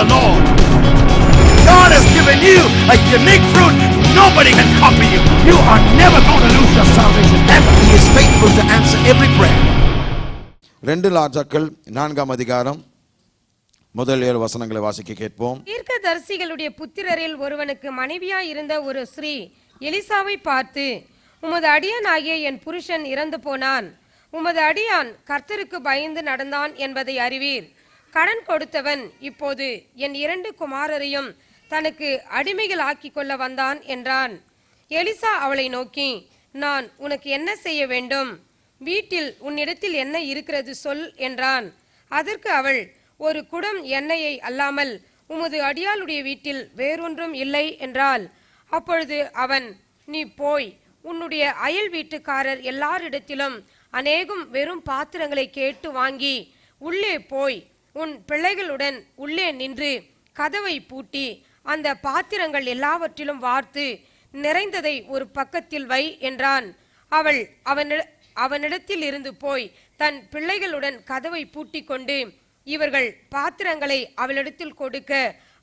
the Lord. God has given you a unique fruit. Nobody can copy you. You are never going to lose your salvation ever. He is faithful to answer every prayer. 2 ராஜாக்கள் 4ஆம் அதிகாரம் முதல் 7 வசனங்களை வாசிக்க கேட்போம். தீர்க்கதரிசிகளுடைய புத்திரரில் ஒருவனுக்கு மனைவியாய் இருந்த ஒரு ஸ்ரீ எலிசாவை பார்த்து, உமது அடியானாகிய என் புருஷன் இறந்து போனான். உமது அடியான் கர்த்தருக்கு பயந்து நடந்தான் என்பதை அறிவீர். கடன் கொடுத்தவன் இப்போது என் 2 குமாரரையும் தனக்கு அடிமைகள் ஆக்கிக் கொள்ள வந்தான் என்றான். எலிசா அவளை நோக்கி, நான் உனக்கு என்ன செய்ய வேண்டும்? வீட்டில் உன்னிடத்தில் என்ன இருக்கிறது சொல் என்றான். அதற்கு அவள், ஒரு குடம் எண்ணெயை அல்லாமல் உமது அடியாளுடைய வீட்டில் வேறொன்றும் இல்லை என்றாள். அப்பொழுது அவன், நீ போய் உன்னுடைய அயல் வீட்டுக்காரர் எல்லாரிடத்திலும் அநேகம் வெறும் பாத்திரங்களை கேட்டு வாங்கி உள்ளே போய் உன் பிள்ளைகளுடன் உள்ளே நின்று கதவை பூட்டி அந்த பாத்திரங்கள் எல்லாவற்றிலும் வார்த்து நிறைந்ததை ஒரு பக்கத்தில் வை என்றான். அவள் அவனிடத்தில் இருந்து போய் தன் பிள்ளைகளுடன் கதவை பூட்டி கொண்டு இவர்கள் பாத்திரங்களை அவளிடத்தில் கொடுக்க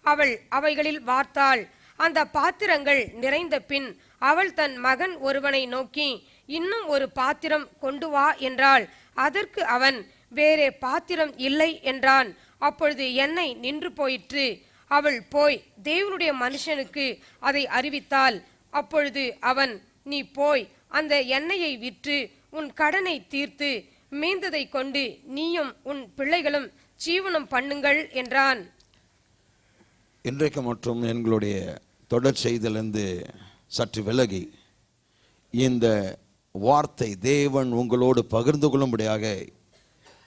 அவள் அவைகளில் வார்த்தாள். அந்த பாத்திரங்கள் நிறைந்த பின் அவள் தன் மகன் ஒருவனை நோக்கி, இன்னும் ஒரு பாத்திரம் கொண்டு வா என்றாள். அதற்கு அவன், வேறே பாத்திரம் இல்லை என்றான். அப்பொழுது எண்ணெய் நின்று போயிற்று. அவள் போய் தேவனுடைய மனுஷனுக்கு அதை அறிவித்தாள். அப்பொழுது அவன், நீ போய் அந்த எண்ணெயை விற்று உன் கடனை தீர்த்து மீந்ததை கொண்டு நீயும் உன் பிள்ளைகளும் ஜீவனம் பண்ணுங்கள் என்றான். இன்றைக்கு மற்றும் எங்களுடைய தொடர் செய்திலிருந்து சற்று விலகி இந்த வார்த்தை தேவன் உங்களோடு பகிர்ந்து கொள்ளும்படியாக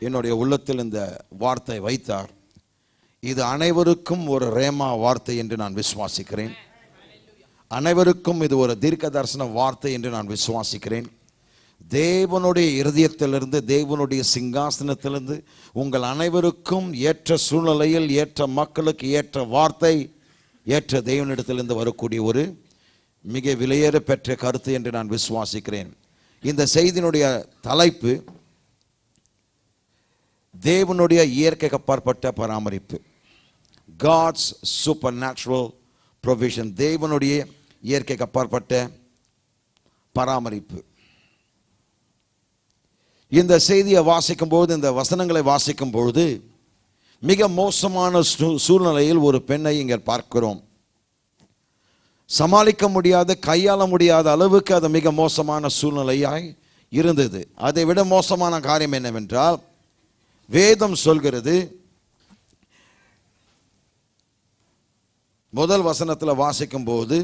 என்னுடைய உள்ளத்தில் இந்த வார்த்தை வைத்தார். இது அனைவருக்கும் ஒரு ரேமா வார்த்தை என்று நான் விசுவாசிக்கிறேன். அனைவருக்கும் இது ஒரு தீர்க்க தரிசன வார்த்தை என்று நான் விசுவாசிக்கிறேன். தேவனுடைய இருதயத்திலிருந்து, தேவனுடைய சிங்காசனத்திலிருந்து உங்கள் அனைவருக்கும் ஏற்ற சூழ்நிலையில், ஏற்ற மக்களுக்கு ஏற்ற வார்த்தை, ஏற்ற தேவனிடத்திலிருந்து வரக்கூடிய ஒரு மிக விலையேற பெற்ற கருத்து என்று நான் விசுவாசிக்கிறேன். இந்த செய்தியினுடைய தலைப்பு தேவனுடைய இயற்கைக்கு அப்பாற்பட்ட பராமரிப்பு. God's supernatural provision. தேவனுடைய இயற்கைக்கு அப்பாற்பட்ட பராமரிப்பு. இந்த செய்தியை வாசிக்கும் பொழுது, இந்த வசனங்களை வாசிக்கும் பொழுது மிக மோசமான சூழ்நிலையில் ஒரு பெண்ணை இங்கே பார்க்கிறோம். சமாளிக்க முடியாத, கையாள முடியாத அளவுக்கு அது மிக மோசமான சூழ்நிலையாய் இருந்தது. அதை விட மோசமான காரியம் என்னவென்றால், வேதம் சொல்கிறது, முதல் வசனத்தில் வாசிக்கும் போது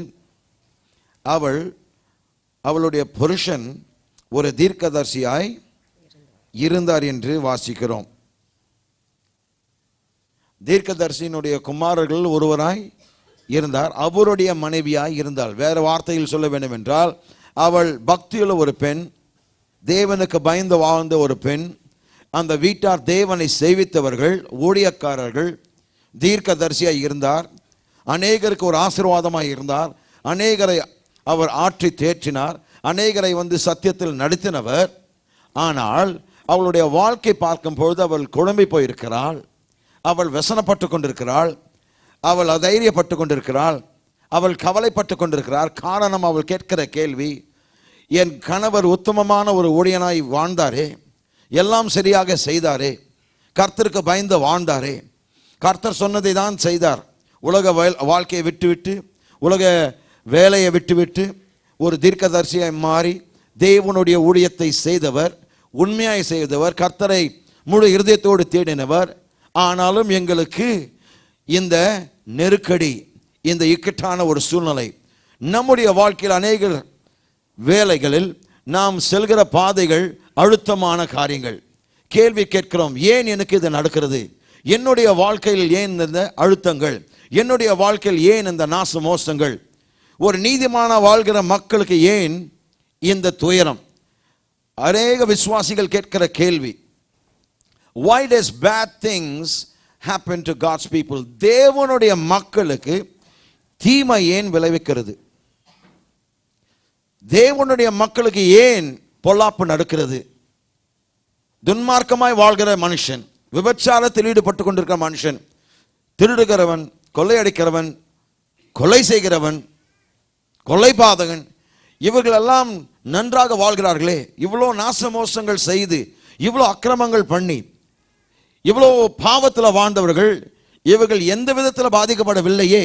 அவளுடைய புருஷன் ஒரு தீர்க்கதரிசியாய் இருந்தார் என்று வாசிக்கிறோம். தீர்க்கதரிசியினுடைய குமாரர்கள் ஒருவராய் இருந்தார், அவருடைய மனைவியாய் இருந்தாள். வேறு வார்த்தையில் சொல்ல வேண்டும் என்றால், அவள் பக்தியுள்ள ஒரு பெண், தேவனுக்கு பயந்து வாழ்ந்த ஒரு பெண். அந்த வீட்டார் தேவனை சேவித்தவர்கள், ஊழியக்காரர்கள். தீர்க்கதரிசியாய் இருந்தார், அநேகருக்கு ஒரு ஆசீர்வாதமாய் இருந்தார், அநேகரை அவர் ஆற்றி தேற்றினார், அநேகரை சத்தியத்தில் நடத்தினவர். ஆனால் அவளுடைய வாழ்க்கை பார்க்கும் பொழுது அவள் குழம்பி போயிருக்கிறாள், அவள் व्यसனப்பட்டு கொண்டிருக்கிறாள், அவள் அதைரியப்பட்டு கொண்டிருக்கிறாள், அவள் கவலைப்பட்டு கொண்டிருக்கிறாள். காரணம், அவள் கேட்கிற கேள்வி, என் கணவர் உத்தமமான ஒரு ஊழியனாய் வாழ்ந்தாரே, எல்லாம் சரியாக செய்தாரே, கர்த்தருக்கு பயந்து வாழ்ந்தாரே, கர்த்தர் சொன்னதை தான் செய்தார், உலக வாழ்க்கையை விட்டுவிட்டு, உலக வேலையை விட்டுவிட்டு ஒரு தீர்க்கதரிசியாய் மாறி தேவனுடைய ஊழியத்தை செய்தவர், உண்மையாய் செய்தவர், கர்த்தரை முழு இருதயத்தோடு தேடினவர். ஆனாலும் எங்களுக்கு இந்த நெருக்கடி, இந்த இக்கட்டான ஒரு சூழ்நிலை, நம்முடைய வாழ்க்கையில் அநேக வேலைகளில் நாம் செல்கிற பாதைகள் அழுத்தமான காரியங்கள். கேள்வி கேட்கிறோம், ஏன் எனக்கு இது நடக்கிறது? என்னுடைய வாழ்க்கையில் ஏன் இந்த அழுத்தங்கள்? என்னுடைய வாழ்க்கையில் ஏன் இந்த நாச மோசங்கள்? ஒரு நீதிமான வாழ்கிற மக்களுக்கு ஏன் இந்த துயரம்? அநேக விசுவாசிகள் கேட்கிற கேள்வி. Why does bad things happen to God's people? தேவனுடைய மக்களுக்கு தீமை ஏன் விளைவிக்கிறது? தேவனுடைய மக்களுக்கு ஏன் பொல்லாப்பு நடக்கிறது? துன்மார்க்கமாய் வாழ்கிற மனுஷன், விபச்சாரத்தில் ஈடுபட்டு கொண்டிருக்கிற மனுஷன், திருடுகிறவன், கொள்ளையடிக்கிறவன், கொலை செய்கிறவன், கொலைபாதகன், இவர்களெல்லாம் நன்றாக வாழ்கிறார்களே. இவ்வளோ நாசமோசங்கள் செய்து, இவ்வளோ அக்கிரமங்கள் பண்ணி, இவ்வளோ பாவத்தில் வாழ்ந்தவர்கள், இவர்கள் எந்த விதத்தில் பாதிக்கப்படவில்லையே.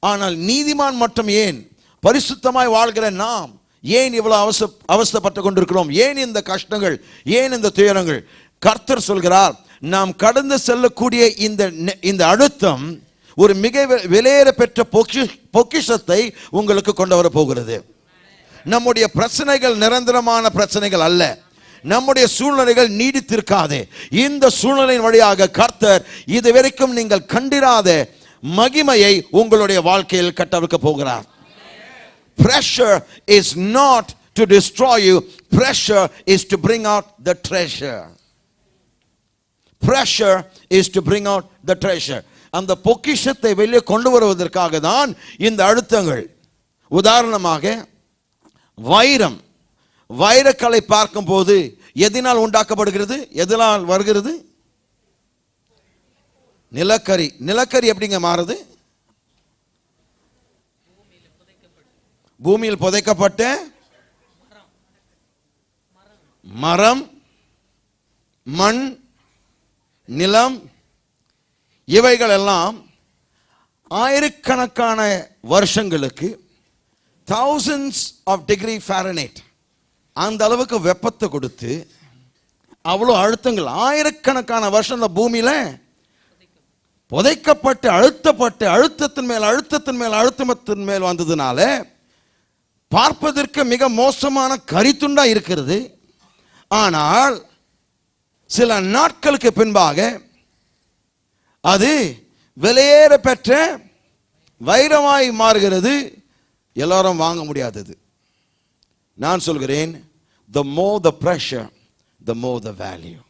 ஆனால் நீதிமான் மட்டும் ஏன், பரிசுத்தமாய் வாழ்கிற நாம் ஏன் இவ்வளவு அவஸ்தைப்பட்டு கொண்டிருக்கிறோம்? ஏன் இந்த கஷ்டங்கள், ஏன் இந்த துயரங்கள்? கர்த்தர் சொல்கிறார், நாம் கடந்து செல்லக்கூடிய இந்த அழுத்தம் ஒரு மிக விலையேற பெற்ற பொக்கிஷத்தை உங்களுக்கு கொண்டு வர போகிறது. நம்முடைய பிரச்சனைகள் நிரந்தரமான பிரச்சனைகள் அல்ல. நம்முடைய சூழ்நிலைகள் நீடித்திருக்காது. இந்த சூழ்நிலையின் வழியாக கர்த்தர் இதுவரைக்கும் நீங்கள் கண்டிராத மகிமையை உங்களுடைய வாழ்க்கையில் கட்டவிழ்க்க போகிறார். Pressure is not to destroy you. Pressure is to bring out the treasure. Pressure is to bring out the treasure. அந்த பொக்கிஷத்தை வெளியே கொண்டு வருவதற்காக தான் இந்த அழுத்தங்கள். உதாரணமாக வைரம், வைரக்கலை பார்க்கும் போது எதனால் உண்டாக்கப்படுகிறது, எதனால் வருகிறது? நிலக்கரி. நிலக்கரி எப்படிங்க மாறுது? பூமியில் புதைக்கப்பட்ட மரம், மண், நிலம், இவைகள் எல்லாம் ஆயிரக்கணக்கான வருஷங்களுக்கு thousands of degree Fahrenheit அந்த அளவுக்கு வெப்பத்தை கொடுத்து அவ்வளோ அழுத்தங்கள் ஆயிரக்கணக்கான வருஷம் இந்த பூமியில புதைக்கப்பட்டு அழுத்தப்பட்டு அழுத்தத்தின் மேல் அழுத்தத்தின் மேல் வந்ததுனால பார்ப்பதற்கு மிக மோசமான கரித்துண்டா இருக்கிறது. ஆனால் சில நாட்களுக்கு பின்பாக அது விலையேற பெற்ற வைரமாய் மாறுகிறது. எல்லாரும் வாங்க முடியாதது. நான் சொல்கிறேன், the more the pressure, the more the value.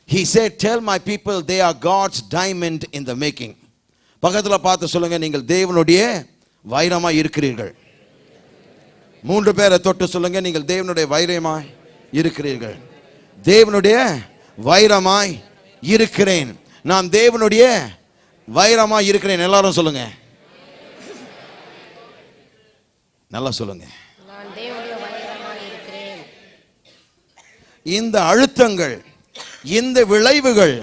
He said, tell my people they are God's diamond in the making. பக்கத்தில் பார்த்து சொல்லுங்க, நீங்கள் தேவனுடைய வைரமாய் இருக்கிறீர்கள். 3 பேரை தொட்டு சொல்லுங்க, நீங்கள் தேவனுடைய வைரமாய் இருக்கிறீர்கள். தேவனுடைய வைரமாய் இருக்கிறேன். நான் தேவனுடைய வைரமாய் இருக்கிறேன். எல்லாரும் சொல்லுங்க, நல்லா சொல்லுங்க. இந்த அழுத்தங்கள், இந்த விளைவுகள்,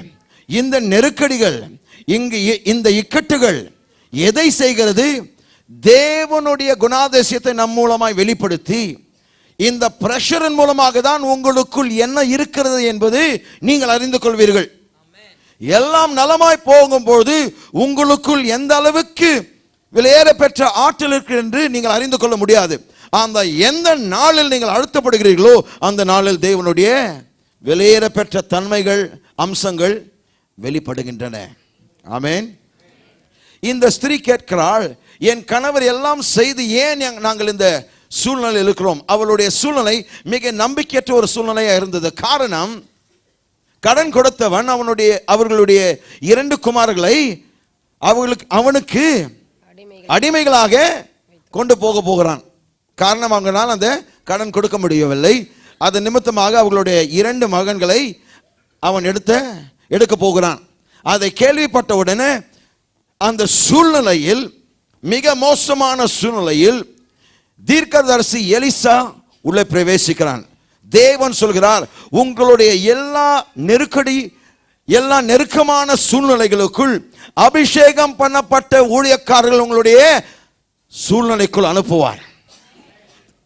இந்த நெருக்கடிகள், இந்த இக்கட்டுகள் எதை செய்கிறது? தேவனுடைய குணாதிசயத்தை நம் மூலமாய் வெளிப்படுத்தி இந்த பிரஷரின் மூலமாக தான் உங்களுக்குள் என்ன இருக்கிறது என்பது நீங்கள் அறிந்து கொள்வீர்கள். எல்லாம் நலமாய் போகும்போது உங்களுக்குள் எந்த அளவுக்கு விலையேற பெற்ற ஆற்றல் இருக்கிறது என்று நீங்கள் அறிந்து கொள்ள முடியாது. அந்த எந்த நாளில் நீங்கள் அழுத்தப்படுகிறீர்களோ அந்த நாளில் தேவனுடைய விலையேற பெற்ற தன்மைகள், அம்சங்கள் வெளிப்படுகின்றன. ஆமென். இந்த ஸ்திரீ கேட்கிறாள், என் கணவர் எல்லாம் செய்து ஏன் நாங்கள் இந்த சூழ்நிலை இருக்கிறோம்? அவளுடைய சூழ்நிலை மிக நம்பிக்கையற்ற ஒரு சூழ்நிலையாக இருந்தது. காரணம், கடன் கொடுத்தவன் அவர்களுடைய 2 குமாரர்களை அவனுக்கு அடிமைகளாக கொண்டு போகிறான். காரணம், அவங்களால் அந்த கடன் கொடுக்க முடியவில்லை. அது நிமித்தமாக அவர்களுடைய 2 மகன்களை அவன் எடுக்க போகிறான். அதை கேள்விப்பட்ட உடனே அந்த சூழ்நிலையில், மிக மோசமான சூழ்நிலையில் தீர்க்கதரிசி எலிசா உள்ளே பிரவேசிக்கிறான். தேவன் சொல்கிறார், உங்களுடைய எல்லா நெருக்கடி, எல்லா நெருக்கமான சூழ்நிலைகளுக்குள் அபிஷேகம் பண்ணப்பட்ட ஊழியக்காரர்கள் உங்களுடைய சூழ்நிலைக்குள் அனுப்புவார்.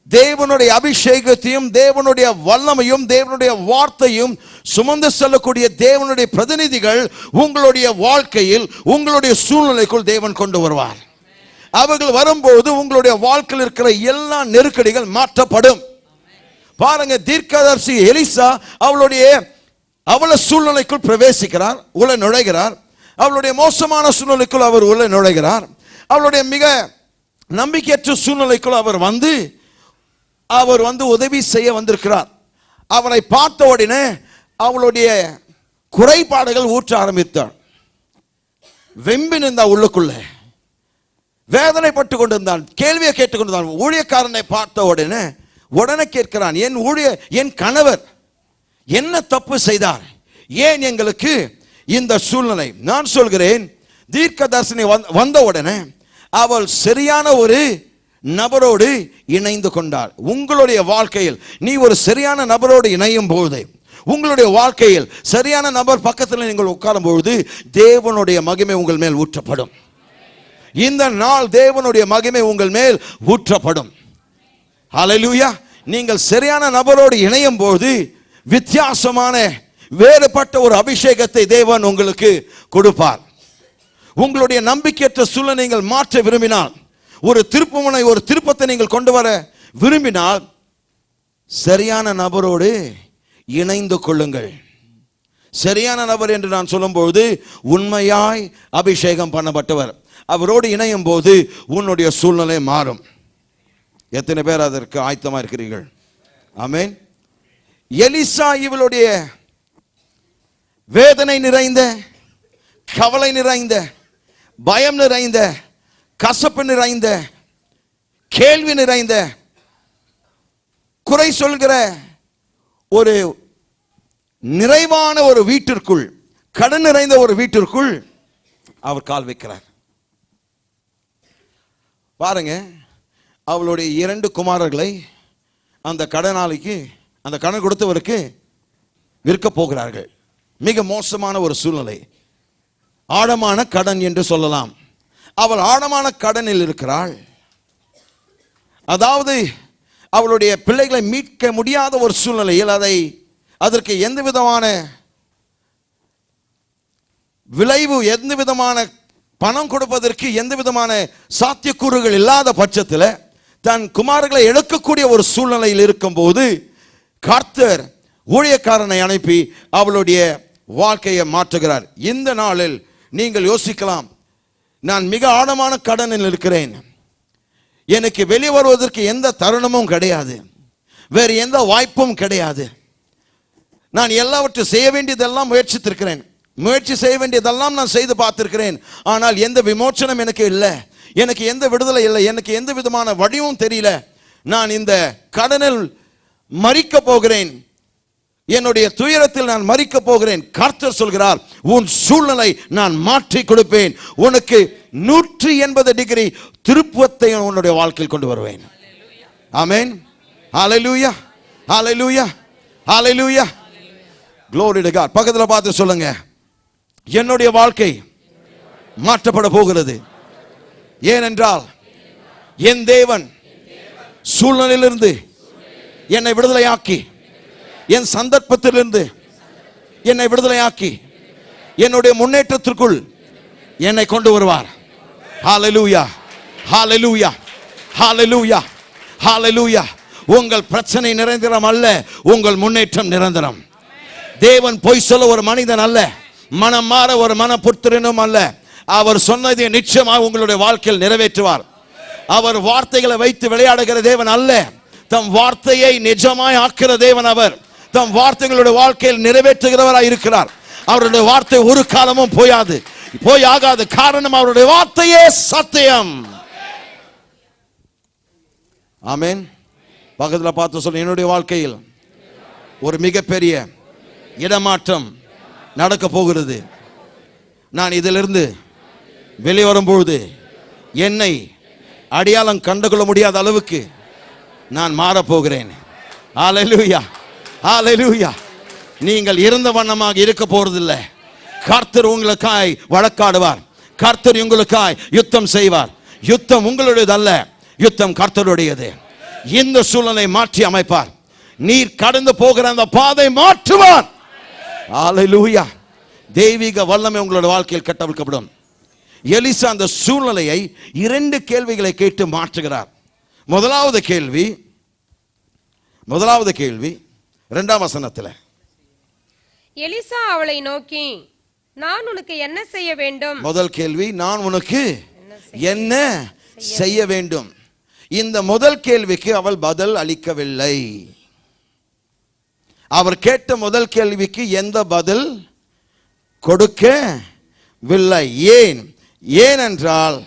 தேவனுடைய அபிஷேகத்தையும் தேவனுடைய வல்லமையும் தேவனுடைய வார்த்தையும் சுமந்து செல்லக்கூடிய தேவனுடைய பிரதிநிதிகள் உங்களுடைய வாழ்க்கையில், உங்களுடைய சூழ்நிலைக்குள் தேவன் கொண்டு வருவார். அவர்கள் வரும்போது உங்களுடைய வாழ்க்கையில் இருக்கிற எல்லா நெருக்கடிகள் மாற்றப்படும். பாருங்க, தீர்க்கதரிசி எலிசா அவள சூழ்நிலைக்குள் பிரவேசிக்கிறார், உள்ள நுழைகிறார். அவளுடைய மோசமான சூழ்நிலைக்குள் அவர் உள்ள நுழைகிறார். அவளுடைய மிக நம்பிக்கையற்ற சூழ்நிலைக்குள் அவர் வந்து உதவி செய்ய வந்திருக்கிறார். அவரை பார்த்த உடனே அவளுடைய குறைபாடுகள் ஊற்ற ஆரம்பித்தார். வெம்பி நின்றா, உள்ளுக்குள்ள வேதனைப்பட்டு கொண்டிருந்தான், கேள்வியை கேட்டுக்கொண்டிருந்தான். ஊழியக்காரனை பார்த்த உடனே கேட்கிறான், என் கணவர் என்ன தப்பு செய்தார்? ஏன் எங்களுக்கு இந்த சூழ்நிலை? நான் சொல்கிறேன், தீர்க்கதரிசனி வந்த உடனே அவள் சரியான ஒரு நபரோடு இணைந்து கொண்டாள். உங்களுடைய வாழ்க்கையில் நீ ஒரு சரியான நபரோடு இணையும் போது, உங்களுடைய வாழ்க்கையில் சரியான நபர் பக்கத்தில் நீங்கள் உட்காரும் பொழுது தேவனுடைய மகிமை உங்கள் மேல் ஊற்றப்படும். இந்த நாள் தேவனுடைய மகிமை உங்கள் மேல் ஊற்றப்படும். ஹல்லேலூயா. நீங்கள் சரியான நபரோடு இணையும் போது வித்தியாசமான வேறுபட்ட ஒரு அபிஷேகத்தை தேவன் உங்களுக்கு கொடுப்பார். உங்களுடைய நம்பிக்கையற்ற சூழலை நீங்கள் மாற்ற விரும்பினால், ஒரு திருப்புமுனை, ஒரு திருப்பத்தை நீங்கள் கொண்டு வர விரும்பினால், சரியான நபரோடு இணைந்து கொள்ளுங்கள். சரியான நபர் என்று நான் சொல்லும்போது உண்மையாய் அபிஷேகம் பண்ணப்பட்டவர், அவரோடு இணையும் போது உன்னுடைய சூழ்நிலை மாறும். எத்தனை பேர் அதற்கு ஆயத்தமா இருக்கிறீர்கள்? ஆமென். எலிசா இவளுடைய வேதனை நிறைந்த, கவலை நிறைந்த, பயம் நிறைந்த, கசப்பு நிறைந்த, கேள்வி நிறைந்த, குறை சொல்கிற ஒரு நிறைவான ஒரு வீட்டிற்குள், கடன் நிறைந்த ஒரு வீட்டிற்குள் அவர் கால் வைக்கிறார். பாருங்க, அவளுடைய 2 குமாரர்களை அந்த கடனாளிக்கு, அந்த கடன் கொடுத்தவருக்கு விற்க போகிறார்கள். மிக மோசமான ஒரு சூழ்நிலை, ஆழமான கடன் என்று சொல்லலாம். அவள் ஆழமான கடனில் இருக்கிறாள். அதாவது அவளுடைய பிள்ளைகளை மீட்க முடியாத ஒரு சூழ்நிலையில், அதற்கு எந்த விதமான விளைவு, எந்த விதமான பணம் கொடுப்பதற்கு எந்த விதமான சாத்தியக்கூறுகள் இல்லாத பட்சத்தில் தன் குமாரர்களை எடுக்கக்கூடிய ஒரு சூழ்நிலையில் இருக்கும்போது கர்த்தர் ஊழியக்காரனை அனுப்பி அவளுடைய வாழ்க்கையை மாற்றுகிறார். இந்த நாளில் நீங்கள் யோசிக்கலாம், நான் மிக ஆழமான கடனில் இருக்கிறேன், எனக்கு வெளியே வருவதற்கு எந்த தருணமும் கிடையாது, வேறு எந்த வாய்ப்பும் கிடையாது, நான் எல்லாவற்றையும் செய்ய வேண்டியதெல்லாம் முயற்சித்திருக்கிறேன், முயற்சி செய்ய வேண்டியதெல்லாம் நான் செய்து பார்த்திருக்கிறேன், ஆனால் எந்த விமோச்சனம் எனக்கு இல்லை, எனக்கு எந்த விடுதலை இல்லை, எனக்கு எந்த விதமான வழியும் தெரியல, நான் இந்த கடனில் மரிக்க போகிறேன், என்னுடைய துயரத்தில் நான் மரிக்க போகிறேன். கர்த்தர் சொல்கிறார், உன் சூழ்நிலை நான் மாற்றி கொடுப்பேன், உனக்கு 180 டிகிரி திருப்பத்தை உன்னுடைய வாழ்க்கையில் கொண்டு வருவேன். ஆமென். ஹல்லேலூயா, ஹல்லேலூயா, ஹல்லேலூயா. Glory to God. பக்கத்தில் பார்த்து சொல்லுங்க, என்னுடைய வாழ்க்கை மாற்றப்பட போகிறது. ஏனென்றால் என் தேவன் சூழ்நிலையிலிருந்து என்னை விடுதலையாக்கி, என் சந்தர்ப்பத்திலிருந்து என்னை விடுதலையாக்கி என்னுடைய முன்னேற்றத்திற்குள் என்னை கொண்டு வருவார். ஹல்லேலூயா, ஹல்லேலூயா, ஹல்லேலூயா, ஹல்லேலூயா. உங்கள் பிரச்சனை நிரந்தரம் அல்ல, உங்கள் முன்னேற்றம் நிரந்தரம். தேவன் பொய் சொல்ல ஒரு மனிதன் அல்ல, மனம் மாற ஒரு மனப்புத்திரனும் அல்ல. அவர் சொன்னதை நிச்சயமாக உங்களுடைய வாழ்க்கையில் நிறைவேற்றுவார். அவர் வார்த்தைகளை வைத்து விளையாடுகிற தேவன் அல்ல, தம் வார்த்தையை நிஜமாய் ஆக்குகிற தேவன் அவர். தம் வார்த்தைகளுடைய வாழ்க்கையில் நிறைவேற்றுகிறவராய் இருக்கிறார். அவருடைய வார்த்தை ஒரு காலமும் போயாகாது. காரணம் அவருடைய வார்த்தையே சத்தியம். ஆமென். பக்கத்தில் பார்த்து சொல்ல, என்னுடைய வாழ்க்கையில் ஒரு மிகப்பெரிய இடமாற்றம் நடக்க போகிறது. நான் இதிலிருந்து வெளிவரும்பொழுது என்னை அடையாளம் கண்டுகொள்ள முடியாத அளவுக்கு நான் மாறப்போகிறேன். ஹல்லேலூயா, ஹல்லேலூயா. நீங்கள் இருந்த வண்ணமாக இருக்க போறதில்லை. கர்த்தர் உங்களுக்காய் வழக்காடுவார், கர்த்தர் உங்களுக்காய் யுத்தம் செய்வார். யுத்தம் உங்களுடையது அல்ல, யுத்தம் கர்த்தருடையது. இந்த சூழ்நிலை மாற்றி அமைப்பார். நீர் கடந்து போகிற அந்த பாதை மாற்றுவார். ஹல்லேலூயா. தெய்வீக வல்லமை உங்களுடைய வாழ்க்கையில் கட்டவிழ்க்கப்படும். எலிசா அந்த சூழ்நிலையை 2 கேள்விகளை கேட்டு மாற்றுகிறார். முதலாவது கேள்வி 2ஆம் வசனத்தில், எலிசா அவளை நோக்கி, நான் உனக்கு என்ன செய்ய வேண்டும்? முதல் கேள்வி, நான் உனக்கு என்ன செய்ய வேண்டும். இந்த முதல் கேள்விக்கு அவள் பதில் அளிக்கவில்லை. அவர் கேட்ட முதல் கேள்விக்கு எந்த பதில் கொடுக்கவில்லை. ஏனென்றால்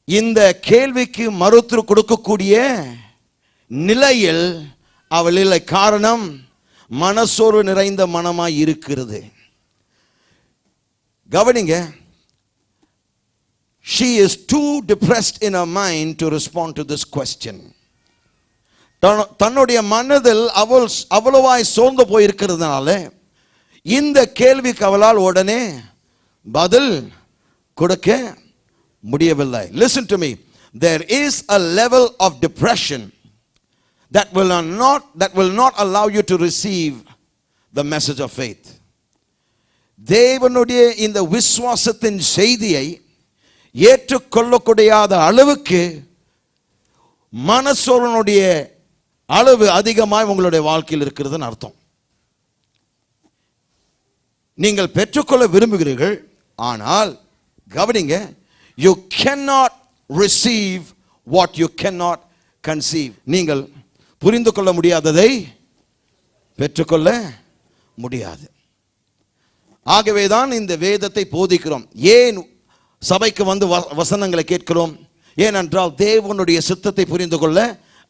இந்த கேள்விக்கு மறுத்து கொடுக்கக்கூடிய நிலையில் அவள் இல்லை. காரணம், மனசோர்வு நிறைந்த மனமாய் இருக்கிறது. கவனிங்க, she is too depressed in her mind to respond to this question. தன்னுடைய மனதில் அவ்வளவாய் சோர்ந்து போயிருக்கிறதுனால இந்த கேள்விக்கு அவளால் உடனே பதில் கொடுக்க முடியவில்லை. Listen to me. There is a level of depression that will not allow you to receive the message of faith. தேவனுடைய இந்த விசுவாசத்தின் செய்தியை ஏற்றுக்கொள்ளக்கூடாத அளவுக்கு மனசோர்வனுடைய அளவு அதிகமாய் உங்களுடைய வாழ்க்கையில் இருக்கிறதுன்னு அர்த்தம். நீங்கள் பெற்றுக்கொள்ள விரும்புகிறீர்கள், ஆனால் கவனிங்க, you cannot receive what you cannot conceive. நீங்கள் புரிந்து கொள்ள முடியாததை பெற்றுக்கொள்ள முடியாது. ஆகவேதான் இந்த வேதத்தை போதிக்கிறோம். ஏன் சபைக்கு வந்து வசனங்களை கேட்கிறோம்? ஏனென்றால் தேவனுடைய சித்தத்தை புரிந்து கொள்ள